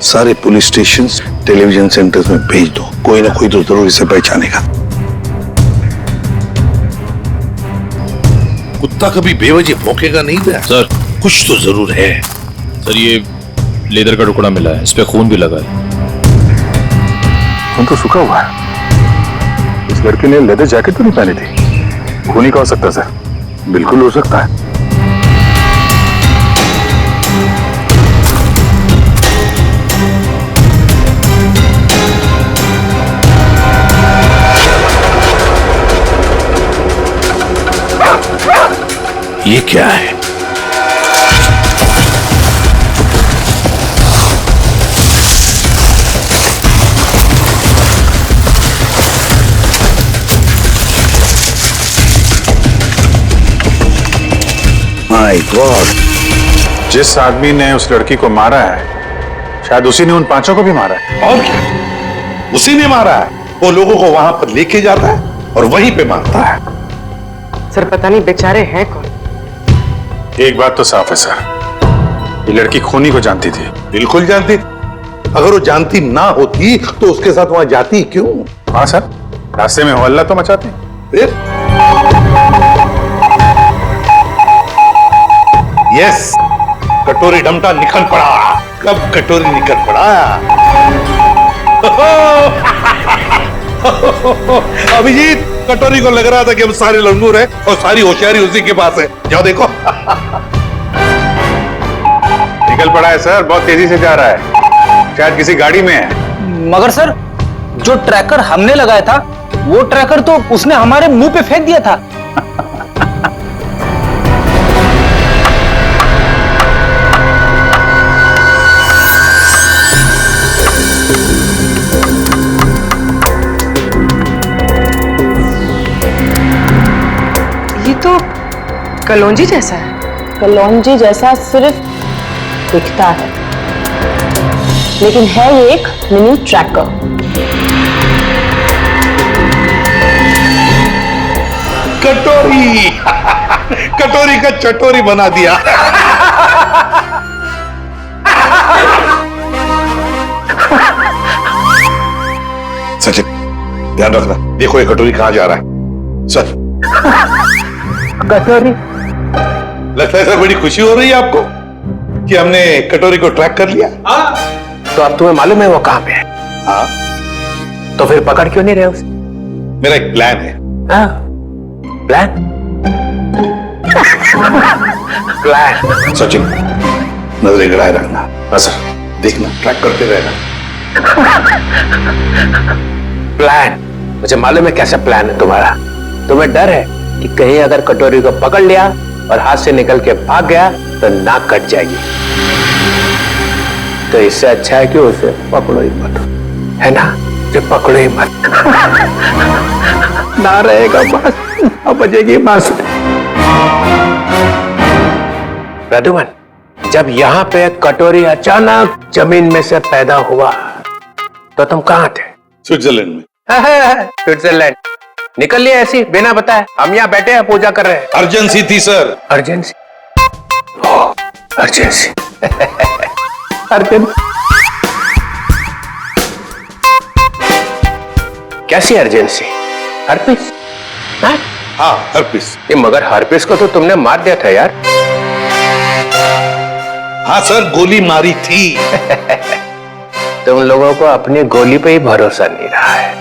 सारे पुलिस स्टेशन, टेलीविजन सेंटर्स में भेज दो। कोई ना कोई तो जरूर इसे पहचानेगा। कुत्ता कभी बेवजह भौंकेगा नहीं था सर। कुछ तो जरूर है सर। ये लेदर का टुकड़ा मिला है, इस पे खून भी लगा है। खून तो सूखा हुआ है। इस लड़की ने लेदर जैकेट तो नहीं पहनी थी। खून ही का हो सकता सर? बिल्कुल हो सकता है। ये क्या है? My God! जिस आदमी ने उस लड़की को मारा है, शायद उसी ने उन 5 को भी मारा है। और क्या, उसी ने मारा है। वो लोगों को वहां पर लेके जाता है और वहीं पे मारता है। सर पता नहीं बेचारे हैं कौन। एक बात तो साफ है सर, ये लड़की खूनी को जानती थी। बिल्कुल जानती। अगर वो जानती ना होती तो उसके साथ वहां जाती क्यों? हाँ सर, रास्ते में हल्ला तो मचाते। फिर यस, कटोरी डमटा निकल पड़ा। कब कटोरी निकल पड़ा? अभिजीत, कटोरी को लग रहा था कि हम सारे लंगूर हैं और सारी होशियारी उसी के पास है। जाओ देखो। निकल पड़ा है सर, बहुत तेजी से जा रहा है, शायद किसी गाड़ी में है। मगर सर, जो ट्रैकर हमने लगाया था वो ट्रैकर तो उसने हमारे मुंह पे फेंक दिया था। ये तो कलौंजी जैसा है। कलौंजी जैसा सिर्फ दिखता है, लेकिन है ये एक मिनी ट्रैकर। कटोरी कटोरी का चटोरी बना दिया। सचिन, ध्यान रखना, देखो ये कटोरी कहां जा रहा है। सर, कटोरी? लगता है सर बड़ी खुशी हो रही है आपको कि हमने कटोरी को ट्रैक कर लिया। तो अब तुम्हें मालूम है वो कहां पे है? हाँ। तो फिर पकड़ क्यों नहीं रहे उसे? मेरा एक प्लान है। हाँ, प्लान? प्लान? सचिन, नजरें गड़ाए रखना। हाँ सर, देखना, ट्रैक करते रहना। प्लान? मुझे मालूम है कैसा प्लान है तुम्हारा। तुम्हें डर है कि कहीं अगर कटोरी को पकड़ लिया और हाथ से निकल के भाग गया तो नाक कट जाएगी। तो इससे अच्छा है कि उसे पकड़ो ही मत, है ना? जो पकड़ो ही मत। ना रहेगा बस, अब बजेगी बस। प्रद्युमन, जब यहाँ पे कटोरी अचानक जमीन में से पैदा हुआ तो तुम कहाँ थे? स्विट्जरलैंड में। स्विट्जरलैंड निकल लिया ऐसी बिना बताए? हम यहाँ बैठे हैं, पूजा कर रहे हैं। अर्जेंसी थी सर। अर्जेंसी? अर्जेंसी। अर्जेंसी? कैसी अर्जेंसी? हर्पिस? हाँ, हर्पिस। ये मगर हर्पिस को तो तुमने मार दिया था यार। हाँ सर, गोली मारी थी। तुम लोगों को अपनी गोली पे ही भरोसा नहीं रहा है।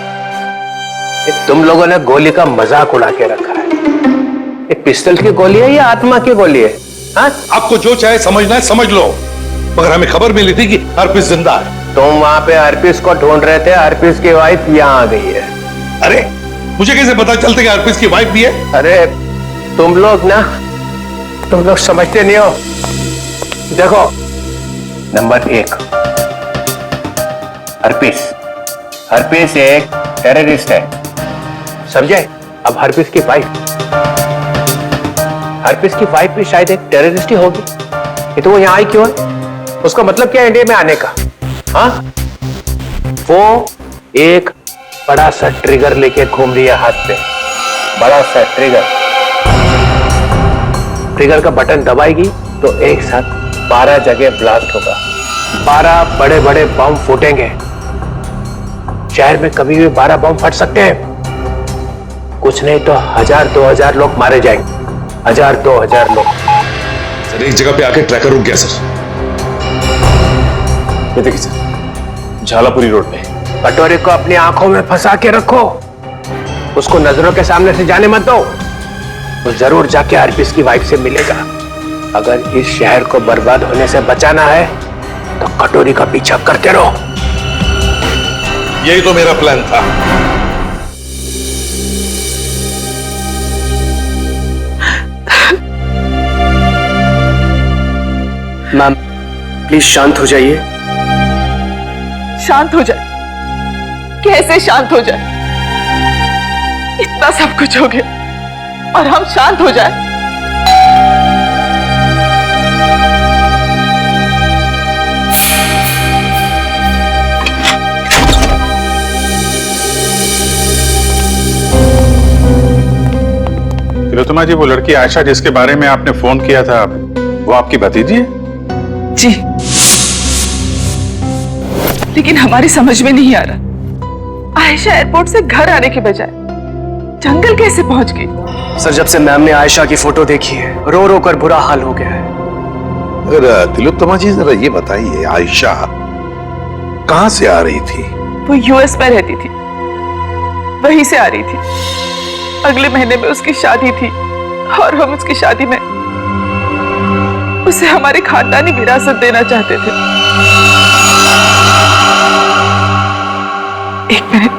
तुम लोगों ने गोली का मजाक उड़ा के रखा है। ये पिस्टल की गोली है या आत्मा की गोली है? हाँ? आपको जो चाहे समझना है समझ लो, मगर हमें खबर मिली थी कि हर्पिस जिंदा है। तुम वहां पे हर्पिस को ढूंढ रहे थे, हर्पिस की वाइफ यहाँ आ गई है। अरे मुझे कैसे पता चलता कि हर्पिस की वाइफ भी है? अरे तुम लोग समझते नहीं हो। देखो, नंबर 1, हर्पिस एक टेररिस्ट है, समझे? अब हर्पिस की वाइफ भी शायद एक टेररिस्ट ही होगी। ये तो वो यहाँ आई क्यों है? उसका मतलब क्या है इंडिया में आने का? हाँ, वो एक बड़ा सा ट्रिगर लेके घूम रही है हाथ पे। बड़ा सा ट्रिगर का बटन दबाएगी तो एक साथ 12 जगह ब्लास्ट होगा। 12 बड़े बड़े बम फूटेंगे। शहर में कभी भी 12 बम फट सकते हैं। कुछ नहीं तो 1000-2000 लोग मारे जाएंगे। 1000-2000 लोग। सर, एक जगह पे आके ट्रैकर रुक गया सर। ये देखिए सर, झालापुरी रोड पे। कटोरी को अपनी आंखों में फंसा के रखो, उसको नजरों के सामने से जाने मत दो। वो जरूर जाके हर्पिस की वाइफ से मिलेगा। अगर इस शहर को बर्बाद होने से बचाना है तो कटोरी का पीछा करते रहो। यही तो मेरा प्लान था। मैम, प्लीज शांत हो जाइए। शांत हो जाए? कैसे शांत हो जाए? इतना सब कुछ हो गया और हम शांत हो जाए? तिलोत्तमा जी, वो लड़की आयशा जिसके बारे में आपने फोन किया था, वो आपकी भतीजी है? जी। लेकिन हमारी समझ में नहीं आ रहा, आयशा एयरपोर्ट से घर आने के बजाय जंगल कैसे पहुंच गई? सर, जब से मैम ने आयशा की फोटो देखी है, रो रो कर बुरा हाल हो गया है। अगर तिलोत्तमा जी जरा ये बताइए, आयशा कहां से आ रही थी? वो यूएस में रहती थी, वहीं से आ रही थी। अगले महीने में उसकी शादी थी और हम उसकी शादी में उसे हमारी खानदानी विरासत देना चाहते थे। एक मिनट,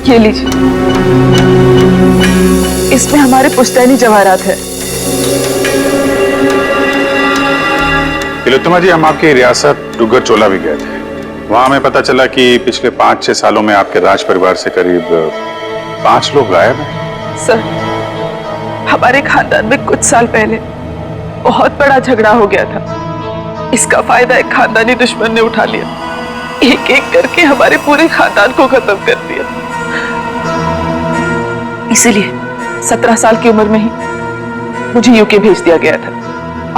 ये लीजिए, इसमें हमारे पुश्तैनी जवाहरात है। तिलोत्तमा जी, हम आपकी रियासत डुग्गर चोला भी गए थे। वहां हमें पता चला कि पिछले 5-6 सालों में आपके राज परिवार से करीब 5 लोग गायब हैं। सर, हमारे खानदान में कुछ साल पहले बहुत बड़ा झगड़ा हो गया था। इसका फायदा एक खानदानी दुश्मन ने उठा लिया, एक एक करके हमारे पूरे खानदान को खत्म कर दिया। इसीलिए 17 साल की उम्र में ही मुझे यूके भेज दिया गया था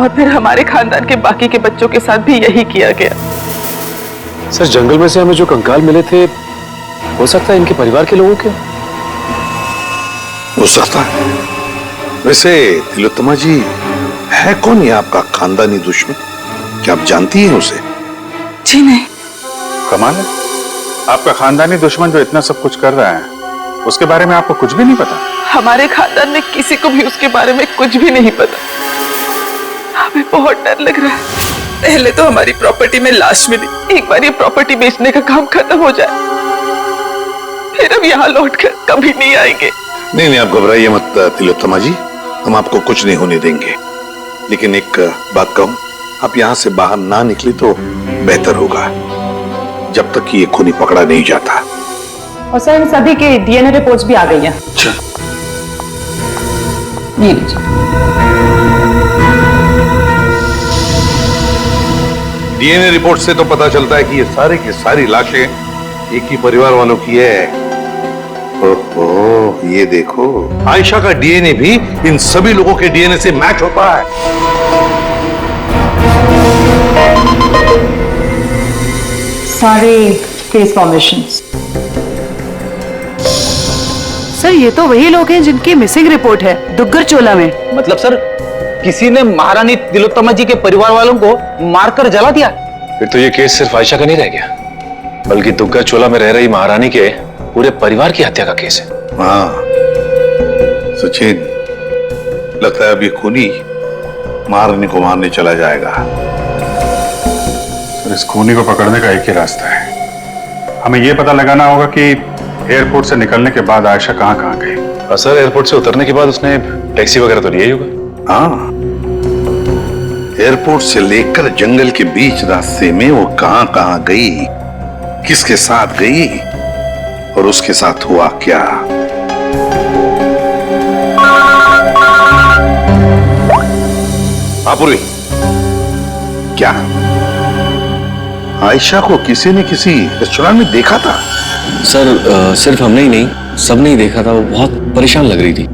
और फिर हमारे खानदान के बाकी के बच्चों के साथ भी यही किया गया। सर, जंगल में से हमें जो कंकाल मिले थे, हो सकता है इनके परिवार के लोगों के? हो सकता है। वैसे तिलोत्तमा जी, है कौन ये आपका खानदानी दुश्मन? क्या आप जानती हैं उसे? जी नहीं। कमाल है, आपका खानदानी दुश्मन जो इतना सब कुछ कर रहा है, उसके बारे में आपको कुछ भी नहीं पता? हमारे खानदान में किसी को भी उसके बारे में कुछ भी नहीं पता। हमें बहुत डर लग रहा है। पहले तो हमारी प्रॉपर्टी में लाश मिली, एक बार ये प्रॉपर्टी बेचने का काम खत्म हो जाए, फिर हम यहाँ लौटकर कभी नहीं आएंगे। नहीं, आप घबराइए मत तिलोत्तमा जी, हम आपको कुछ नहीं होने देंगे। लेकिन एक बात कहूं, आप यहाँ से बाहर ना निकले तो बेहतर होगा, जब तक कि ये खूनी पकड़ा नहीं जाता। और सर, इन सभी के डीएनए रिपोर्ट्स भी आ गई हैं। अच्छा, ये लीजिए। डीएनए रिपोर्ट से तो पता चलता है कि ये सारे की सारी लाशें एक ही परिवार वालों की है। ओहो, ये देखो, आयशा का डीएनए भी इन सभी लोगों के डीएनए से मैच होता है। सारे फेस फॉर्मेशंस। सर, ये तो वही लोग हैं जिनकी मिसिंग रिपोर्ट है दुग्गर चोला में। मतलब सर, किसी ने महारानी तिलोत्तमा जी के परिवार वालों को मारकर जला दिया? फिर तो ये केस सिर्फ आयशा का नहीं रह गया, बल्कि दुग्गर चोला में रह रही महारानी के पूरे परिवार की हत्या का केस है। हाँ सचिन, लगता है अब ये खूनी महारानी को मारने चला जाएगा। सर, इस खूनी को पकड़ने का एक ही रास्ता है। हमें यह पता लगाना होगा कि एयरपोर्ट से निकलने के बाद आयशा कहाँ कहाँ गई। सर, एयरपोर्ट से उतरने के बाद उसने टैक्सी वगैरह तो लिया ही होगा। हाँ, एयरपोर्ट से लेकर जंगल के बीच रास्ते में वो कहां कहां गई, किसके साथ गई और उसके साथ हुआ क्या। आपुरी, क्या आयशा को किसी ने किसी रेस्टोरेंट में देखा था? सर, सिर्फ हमने ही नहीं, सबने ही देखा था। वो बहुत परेशान लग रही थी।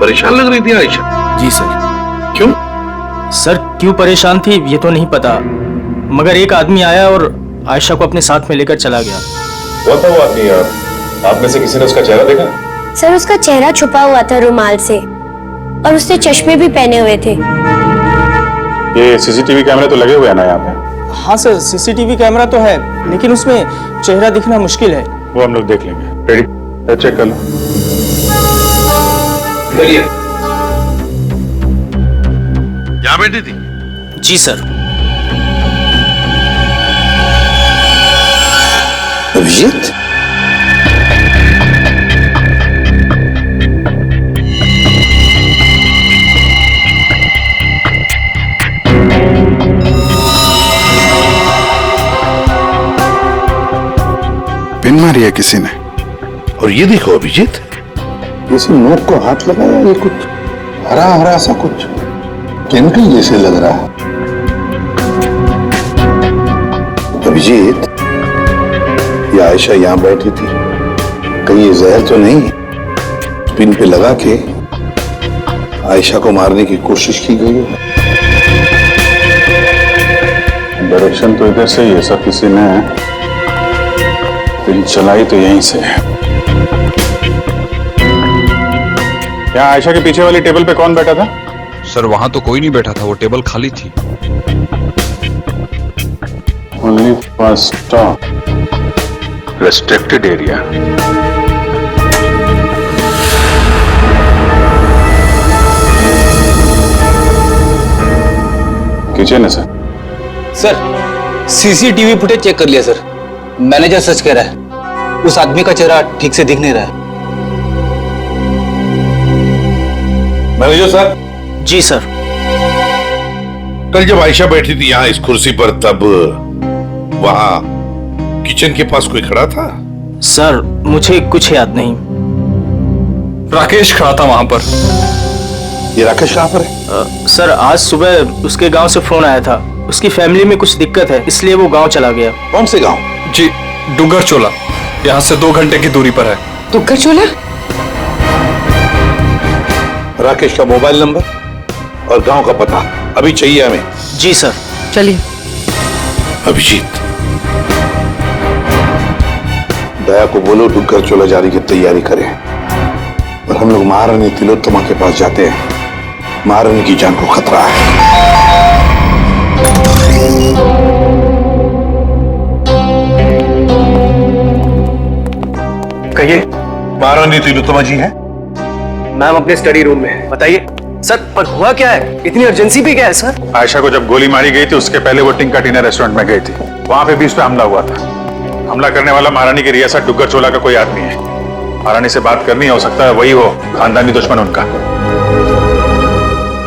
परेशान लग रही थी आयशा? जी सर। क्यों? सर, क्यों परेशान थी ये तो नहीं पता, मगर एक आदमी आया और आयशा को अपने साथ में लेकर चला गया। कौन था वो आदमी? आप में से किसी ने उसका चेहरा देखा? सर, उसका चेहरा छुपा हुआ था रुमाल से और उसने चश्मे भी पहने हुए थे। ये सीसीटीवी कैमरे तो लगे हुए हैं ना यहाँ पे? हाँ सर, सीसीटीवी कैमरा तो है, लेकिन उसमें चेहरा दिखना मुश्किल है। वो हम लोग देख लेंगे। रेडी? चेक कर लो। यहाँ बैठी थी? जी सर। अभिजीत? पिन मारी है किसी ने। और ये देखो अभिजीत, किसी नोक को हाथ लगाया, ये कुछ हरा हरा सा कुछ केमिकल जैसे लग रहा है। अभिजीत, ये आयशा यहां बैठी थी, कहीं ये जहर तो नहीं पिन पे लगा के आयशा को मारने की कोशिश की गई है। डायरेक्शन तो इधर से ही है सर, किसी ने फिल्म चलाई तो यहीं से है। यहाँ आयशा के पीछे वाली टेबल पे कौन बैठा था? सर वहां तो कोई नहीं बैठा था, वो टेबल खाली थी। Only first stop restricted area. Kitchen है sir. Sir CCTV footage check कर लिया सर। मैनेजर सच कह रहा है, उस आदमी का चेहरा ठीक से दिख नहीं रहा है। Manager sir. जी सर। कल जब आयशा बैठी थी यहाँ इस कुर्सी पर, तब वहां किचन के पास कोई खड़ा था? सर मुझे कुछ याद नहीं। राकेश खड़ा था वहां पर। ये राकेश कहाँ पर है? सर आज सुबह उसके गांव से फोन आया था, उसकी फैमिली में कुछ दिक्कत है, इसलिए वो गांव चला गया। कौन से गांव? जी डुगर चोला, यहाँ से 2 घंटे की दूरी पर है। डुगर चोला? राकेश का मोबाइल नंबर और गांव का पता अभी चाहिए हमें। जी सर। चलिए। अभिजीत, दया को बोलो डुगर चोला जाने की तैयारी करें और हम लोग महारानी तिलोत्तमा के पास जाते हैं। महारानी की जान को खतरा है। कहिए। महारानी तिलोत्तमा जी हैं? मैम अपने स्टडी रूम में है। बताइए सर, पर हुआ क्या है? इतनी अर्जेंसी भी क्या है सर? आयशा को जब गोली मारी गई थी उसके पहले वो टिंका टीना रेस्टोरेंट में गई थी, वहां पे भी उस पे हमला हुआ था। हमला करने वाला महारानी की रियासत डुगर चोला का कोई आदमी है। महारानी से बात करनी हो सकता है वही हो खानदानी दुश्मन उनका।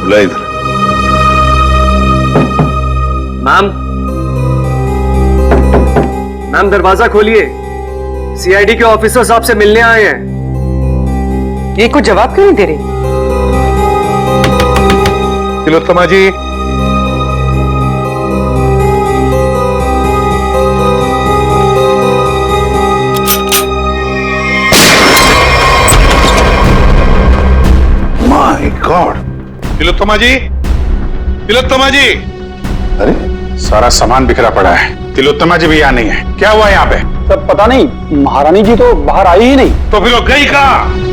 बुला इधर। मैम दरवाजा खोलिए, सीआईडी के ऑफिसर साहब से मिलने आए हैं। ये कुछ जवाब क्यों नहीं दे रही? तिलोत्तमा जी, माय गॉड। तिलोत्तमा जी, तिलोत्तमा जी। अरे सारा सामान बिखरा पड़ा है, तिलोत्तमा जी भी यहाँ नहीं है। क्या हुआ यहाँ पे? सब पता नहीं, महारानी जी तो बाहर आई ही नहीं। तो फिर वो गई कहाँ?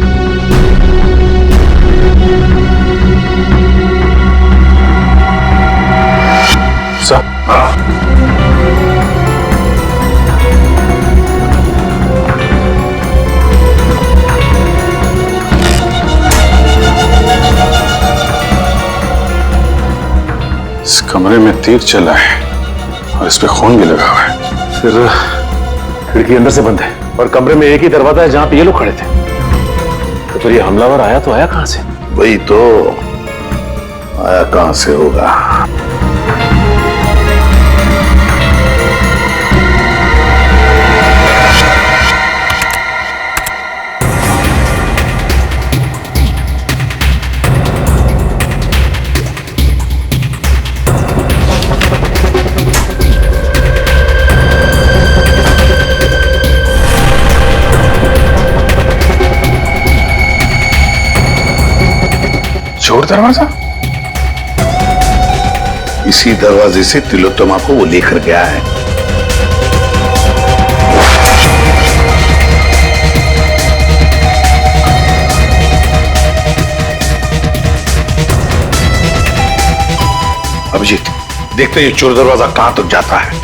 इस कमरे में तीर चला है और इस पे खून भी लगा हुआ है। फिर खिड़की अंदर से बंद है और कमरे में एक ही दरवाजा है जहां पे ये लोग खड़े थे। तो फिर ये हमलावर आया तो आया कहां से? वही तो, आया कहां से होगा? चोर दरवाजा? इसी दरवाजे से तिलोत्तमा को वो लेकर गया है। अभिजीत, देखते हैं ये चोर दरवाजा कहां तक जाता है।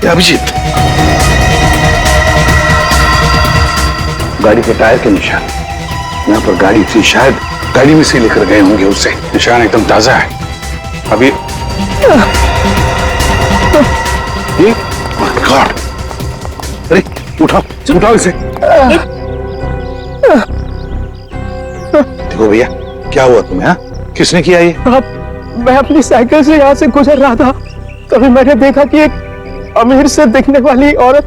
अभिजीत, गाड़ी के टायर के निशान यहाँ पर गाड़ी थी, शायद गाड़ी में से लेकर गए होंगे उसे। निशान एकदम ताजा है। अभी ये गॉड, अरे उठाओ उठाओ इसे। देखो भैया, क्या हुआ तुम्हें? हाँ, किसने किया ये? मैं अपनी साइकिल से यहाँ से गुजर रहा था, तभी मैंने देखा कि एक अमीर से दिखने वाली औरत,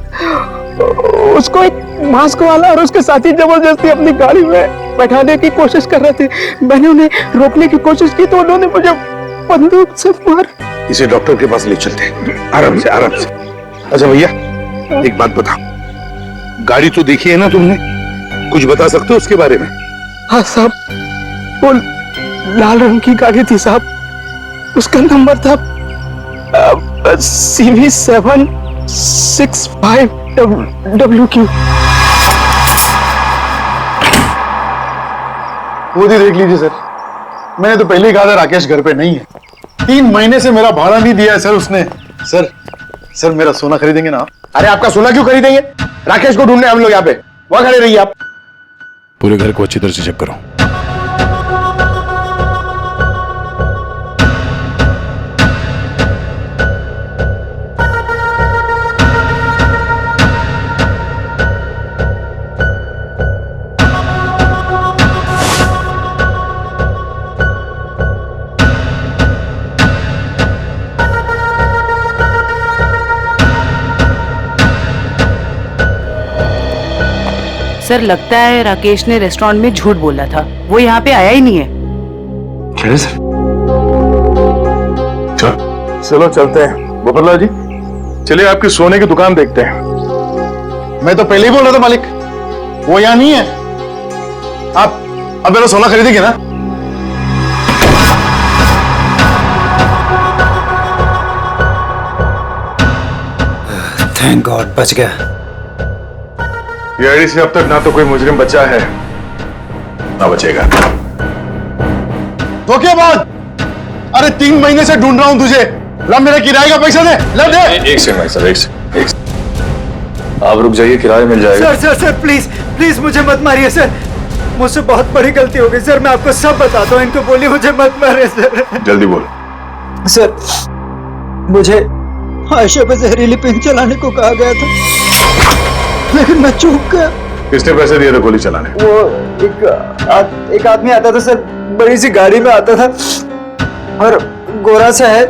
उसको एक मास्क वाला और उसके साथी जबरदस्ती अपनी गाड़ी में बैठाने की कोशिश कर रहे थे। मैंने उन्हें रोकने की कोशिश की तो उन्होंने मुझे बंदूक से मार। इसे डॉक्टर के पास ले चलते हैं, आराम से आराम से। अच्छा भैया, एक बात बताओ, गाड़ी तो देखी है ना तुमने, कुछ बता सकते हो उसके बारे में? हाँ साहब, वो लाल रंग की गाड़ी थी साहब, उसका नंबर था CV765WQ। खुद ही देख लीजिए सर, मैंने तो पहले ही कहा था राकेश घर पे नहीं है। 3 महीने से मेरा भाड़ा नहीं दिया है सर उसने। सर मेरा सोना खरीदेंगे ना आप? अरे आपका सोना क्यों खरीदेंगे? राकेश को ढूंढने हम लोग यहाँ पे, वहां खड़े रहिए आप। पूरे घर को अच्छी तरह से चेक करो। सर लगता है राकेश ने रेस्टोरेंट में झूठ बोला था, वो यहाँ पे आया ही नहीं है। क्या सर? चलो चलते हैं गोपाललाल जी, चलिए आपकी सोने की दुकान देखते हैं। मैं तो पहले ही बोल रहा था मालिक, वो यहाँ नहीं है। आप अब मेरा सोना खरीदेंगे ना? थैंक गॉड, बच गया। ये आईडी से अब तक ना तो कोई मुजरिम बचा है ना बचेगा। तो क्या बात? अरे 3 महीने से ढूंढ रहा हूं तुझे। ला मेरे किराए का पैसा दे, ला दे। एक सेकंड भाई साहब, एक सेकंड। आप रुक जाइए, किराया मिल जाएगा। सर प्लीज प्लीज मुझे मत मारिए सर, मुझसे बहुत बड़ी गलती हो गई सर, मैं आपको सब बताता हूँ, इनको बोलिए मुझे मत मारिए सर। जल्दी बोल। सर मुझे आयशा पे जहरीली पिंक चलाने को कहा गया था, लेकिन मैं चूक गया। किसने पैसे दिए थे गोली चलाने? वो एक आदमी आता था सर, बड़ी सी गाड़ी में आता था और गोरा सा है,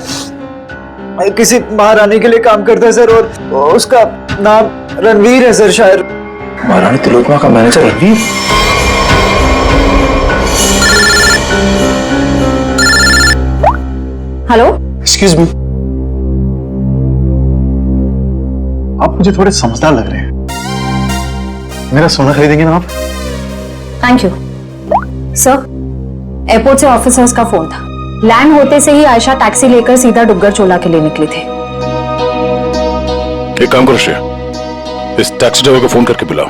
किसी महारानी के लिए काम करता है सर, और उसका नाम रणवीर है सर, शायद। महारानी तिलोत्तमा का manager Ranveer? Hello, excuse me, आप मुझे थोड़े समझदार लग रहे हैं। मेरा सोना खरीदेंगे ना आप? Thank you sir. एयरपोर्ट से ऑफिसर्स का फोन था, लैंड होते से ही आयशा टैक्सी लेकर सीधा डुग्गर चोला के लिए निकली थी। एक काम करो श्रेया, इस टैक्सी ड्राइवर को फोन करके बुलाओ।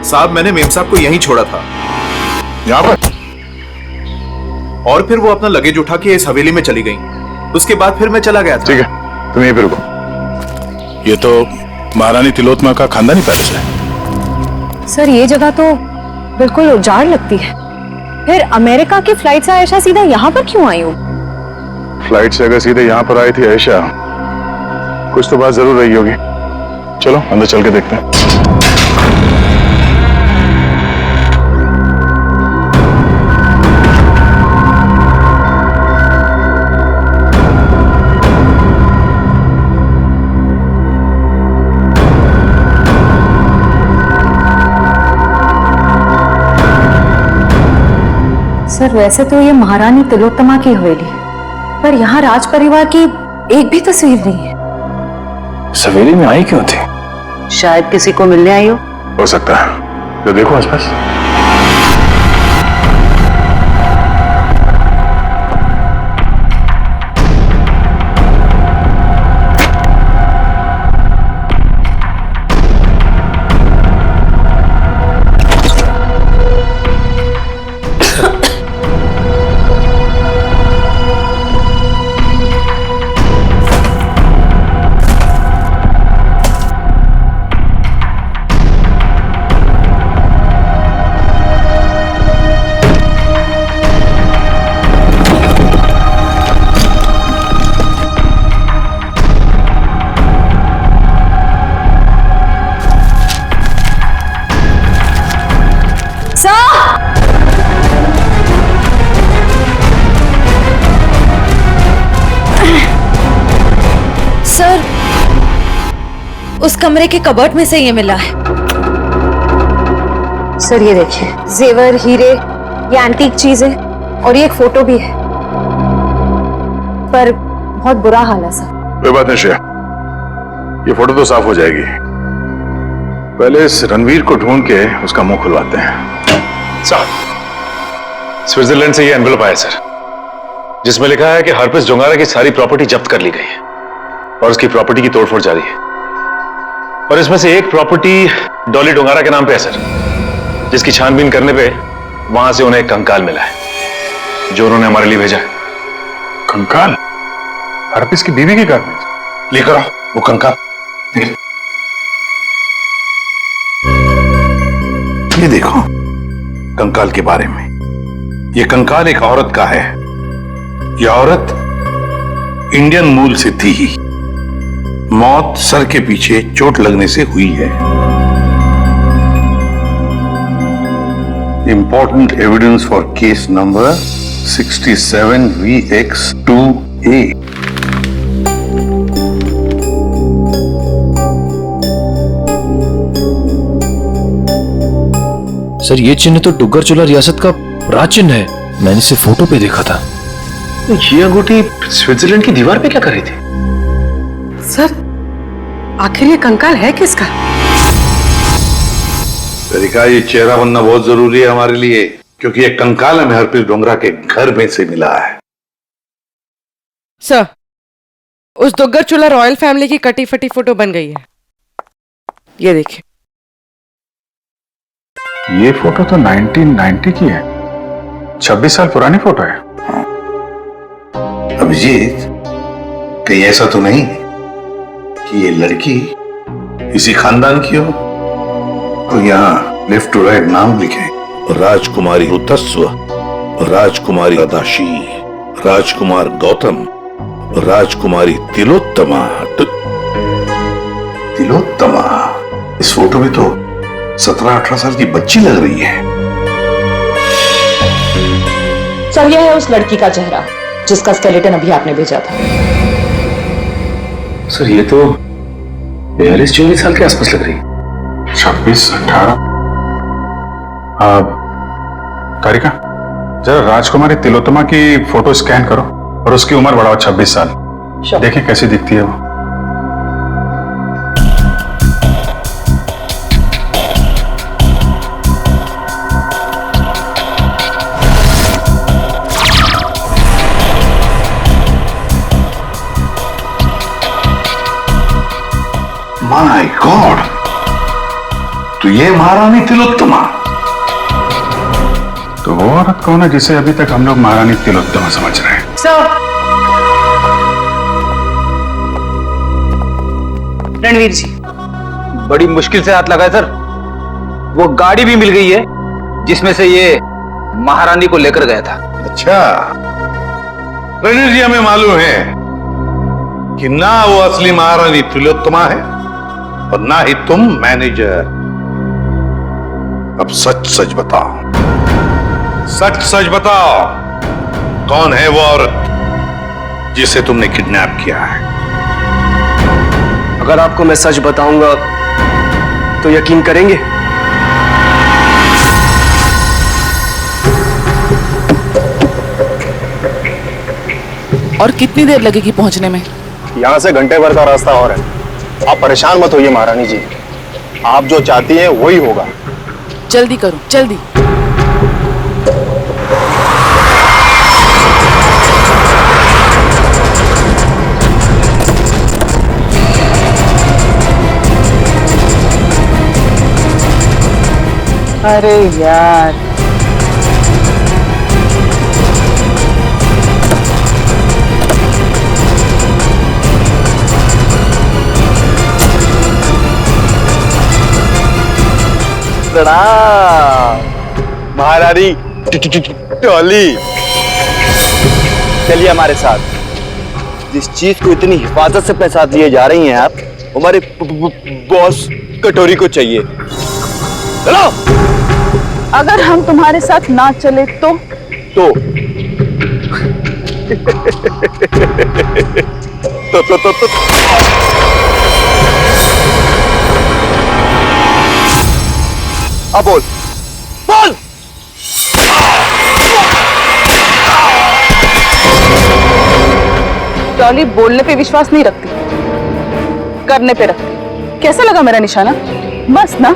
साहब मैंने मेम साहब को यहीं छोड़ा था। यहाँ पर? और फिर वो अपना लगेज उठा के इस हवेली में चली गई, उसके बाद फिर मैं चला गया था। ठीक है, तुम यहीं पे रुको। ये तो महारानी तिलोत्तमा का खानदानी पैलेस है। सर ये जगह तो बिल्कुल उजाड़ लगती है, फिर अमेरिका की फ्लाइट से आयशा सीधा यहाँ पर क्यों आई हो? फ्लाइट से अगर सीधे यहाँ पर आई थी आयशा, कुछ तो बात जरूर रही होगी। चलो अंदर चल के देखते हैं। सर वैसे तो ये महारानी तिलोत्तमा की हवेली है, पर यहाँ राज परिवार की एक भी तस्वीर नहीं है। हवेली में आई क्यों थी? शायद किसी को मिलने आई हो सकता है, तो देखो आसपास। उस कमरे के कबर्ड में से ये मिला है। सर ये देखिए, जेवर, हीरे, ये एंटीक चीजें और ये एक फोटो भी है, पर बहुत बुरा हाल है सर। कोई बात नहीं श्रेया, ये फोटो तो साफ हो जाएगी। पहले इस रणवीर को ढूंढ के उसका मुंह खुलवाते हैं। साहब, स्विट्जरलैंड से ये एनवेलप आया सर, जिसमें लिखा है कि हरप्रीत डोंगारा की सारी प्रॉपर्टी जब्त कर ली गई है और उसकी प्रॉपर्टी की तोड़फोड़ जारी है। और इसमें से एक प्रॉपर्टी डॉली डोंगारा के नाम पे है सर, जिसकी छानबीन करने पे वहां से उन्हें एक कंकाल मिला है जो उन्होंने हमारे लिए भेजा है। कंकाल? हरप्रीत की बीवी की कार लेकर आओ वो कंकाल। ये देखो कंकाल के बारे में। ये कंकाल एक औरत का है। यह औरत इंडियन मूल से थी। मौत सर के पीछे चोट लगने से हुई है। Important evidence for case number 67VX2A। Sir ये चिन्ह तो डुग्गर चोला रियासत का राज चिन्ह है। मैंने इसे फोटो पे देखा था। तो ये अंगूठी स्विट्जरलैंड की दीवार पे क्या कर रही थी? सर आखिर ये कंकाल है किसका? तरीका, ये चेहरा बनना बहुत जरूरी है हमारे लिए, क्योंकि ये कंकाल हमें हरप्रीत डोंगरा के घर में से मिला है। सर उस दुग्गर चोला रॉयल फैमिली की कटी फटी फोटो बन गई है। ये देखिए। ये फोटो तो 1990 की है। 26 साल पुरानी फोटो है। अभिजीत, कहीं ऐसा तो नहीं कि ये लड़की इसी खानदान की हो? तो यहाँ लेफ्ट टू राइट नाम लिखे, राजकुमारी ऋतस्व, राजकुमारी अदाशी, राजकुमार गौतम, राजकुमारी तिलोत्तमा। तिलोत्तमा? इस फोटो में तो 17-18 साल की बच्ची लग रही है। सर यह है उस लड़की का चेहरा जिसका स्केलेटन अभी आपने भेजा था। सर ये तो 42-44 साल के आसपास लग रही है। 26-18। तारिका, जरा राजकुमारी तिलोत्तमा की फोटो स्कैन करो और उसकी उम्र बढ़ाओ 26 साल। देखिए कैसी दिखती है वो। माय गॉड, तो ये महारानी तिलोत्तमा? तो वो औरत कौन है जिसे अभी तक हम लोग महारानी तिलोत्तमा समझ रहे हैं? रणवीर जी, बड़ी मुश्किल से हाथ लगाए सर। वो गाड़ी भी मिल गई है जिसमें से ये महारानी को लेकर गया था। अच्छा, रणवीर जी, हमें मालूम है कि ना वो असली महारानी तिलोत्तमा है और ना ही तुम मैनेजर। अब सच सच बताओ, सच सच बताओ, कौन है वो औरत जिसे तुमने किडनैप किया है? अगर आपको मैं सच बताऊंगा तो यकीन करेंगे? और कितनी देर लगेगी पहुंचने में? यहाँ से घंटे भर का रास्ता और है। आप परेशान मत होइए महारानी जी, आप जो चाहती हैं वही होगा। जल्दी करो, जल्दी। अरे यार, महारानी टॉली, चलिए हमारे साथ। जिस चीज को इतनी हिफाजत से अपने साथ लिए जा रही हैं आप, हमारे बॉस कटोरी को चाहिए। चलो। अगर हम तुम्हारे साथ ना चले तो तो अब बोल बोल। डॉली बोलने पे विश्वास नहीं रखती, करने पे रखती। कैसा लगा मेरा निशाना? बस ना,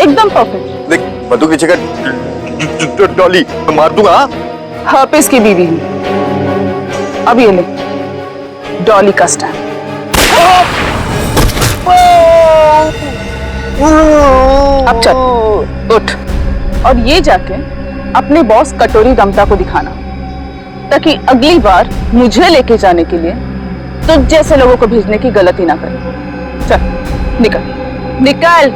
एकदम परफेक्ट। देख मधु की जगह डॉली मार दूंगा। हर्पिस की बीवी हूँ। अब ये ले डॉली का स्टैंड। अब चल उठ और ये जाके अपने बॉस कटोरी रमता को दिखाना, ताकि अगली बार मुझे लेके जाने के लिए तो जैसे लोगों को भेजने की गलती ना करे। चल निकल निकल।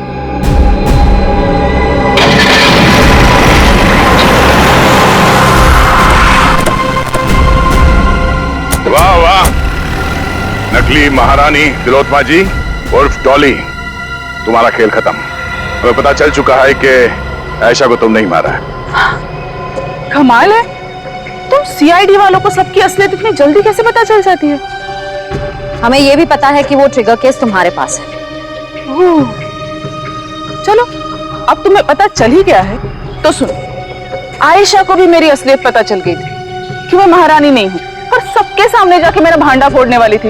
वाह वाह, नकली महारानी तिलोत्तमा जी उर्फ डॉली, तुम्हारा खेल खत्म। हमें पता चल चुका है कि आयशा को तुम नहीं मारा है। कमाल है, तुम सीआईडी वालों को सबकी असलियत इतनी जल्दी कैसे पता चल जाती है? हमें ये भी पता है कि वो ट्रिगर केस तुम्हारे पास है। चलो अब तुम्हें पता चल ही गया है तो सुनो, आयशा को भी मेरी असलियत पता चल गई थी कि मैं महारानी नहीं हूँ, पर सबके सामने जाके मेरा भांडा फोड़ने वाली थी।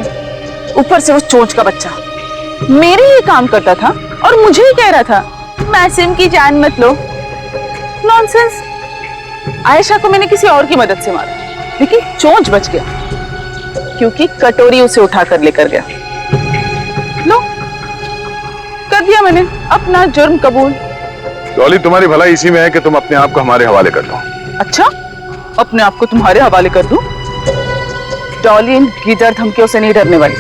ऊपर से वो चोंच का बच्चा मेरे ही काम करता था और मुझे ही कह रहा था मासूम की जान मत लो। नॉनसेंस। आयशा को मैंने किसी और की मदद से मारा, लेकिन चोंच बच गया क्योंकि कटोरी उसे उठाकर लेकर गया। लो, कर दिया मैंने अपना जुर्म कबूल। डॉली, तुम्हारी भलाई इसी में है कि तुम अपने आप को हमारे हवाले कर दो। अच्छा, अपने आप को तुम्हारे हवाले कर दूं? डॉली इन गिदड़ धमकियों से नहीं डरने वाली।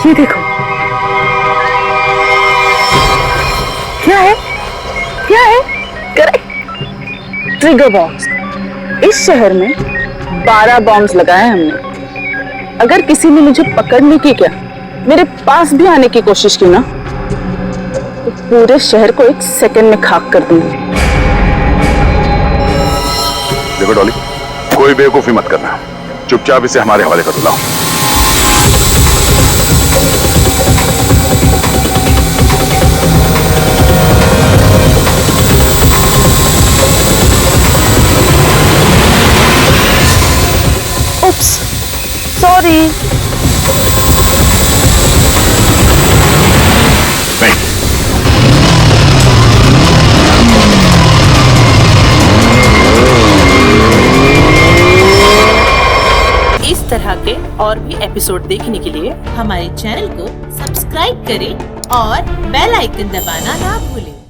ये देखो, क्या है? क्या है? Correct, trigger bombs. इस शहर में 12 बॉम्ब्स लगाए हमने। अगर किसी ने मुझे पकड़ने की, क्या मेरे पास भी आने की कोशिश की ना, तो पूरे शहर को 1 सेकंड में खाक कर दूंगी। देखो डॉली, कोई बेवकूफी मत करना, चुपचाप इसे हमारे हवाले कर दो। Oops, sorry. इस तरह के और भी एपिसोड देखने के लिए हमारे चैनल को सब्सक्राइब करें और बेल आइकन दबाना ना भूलें।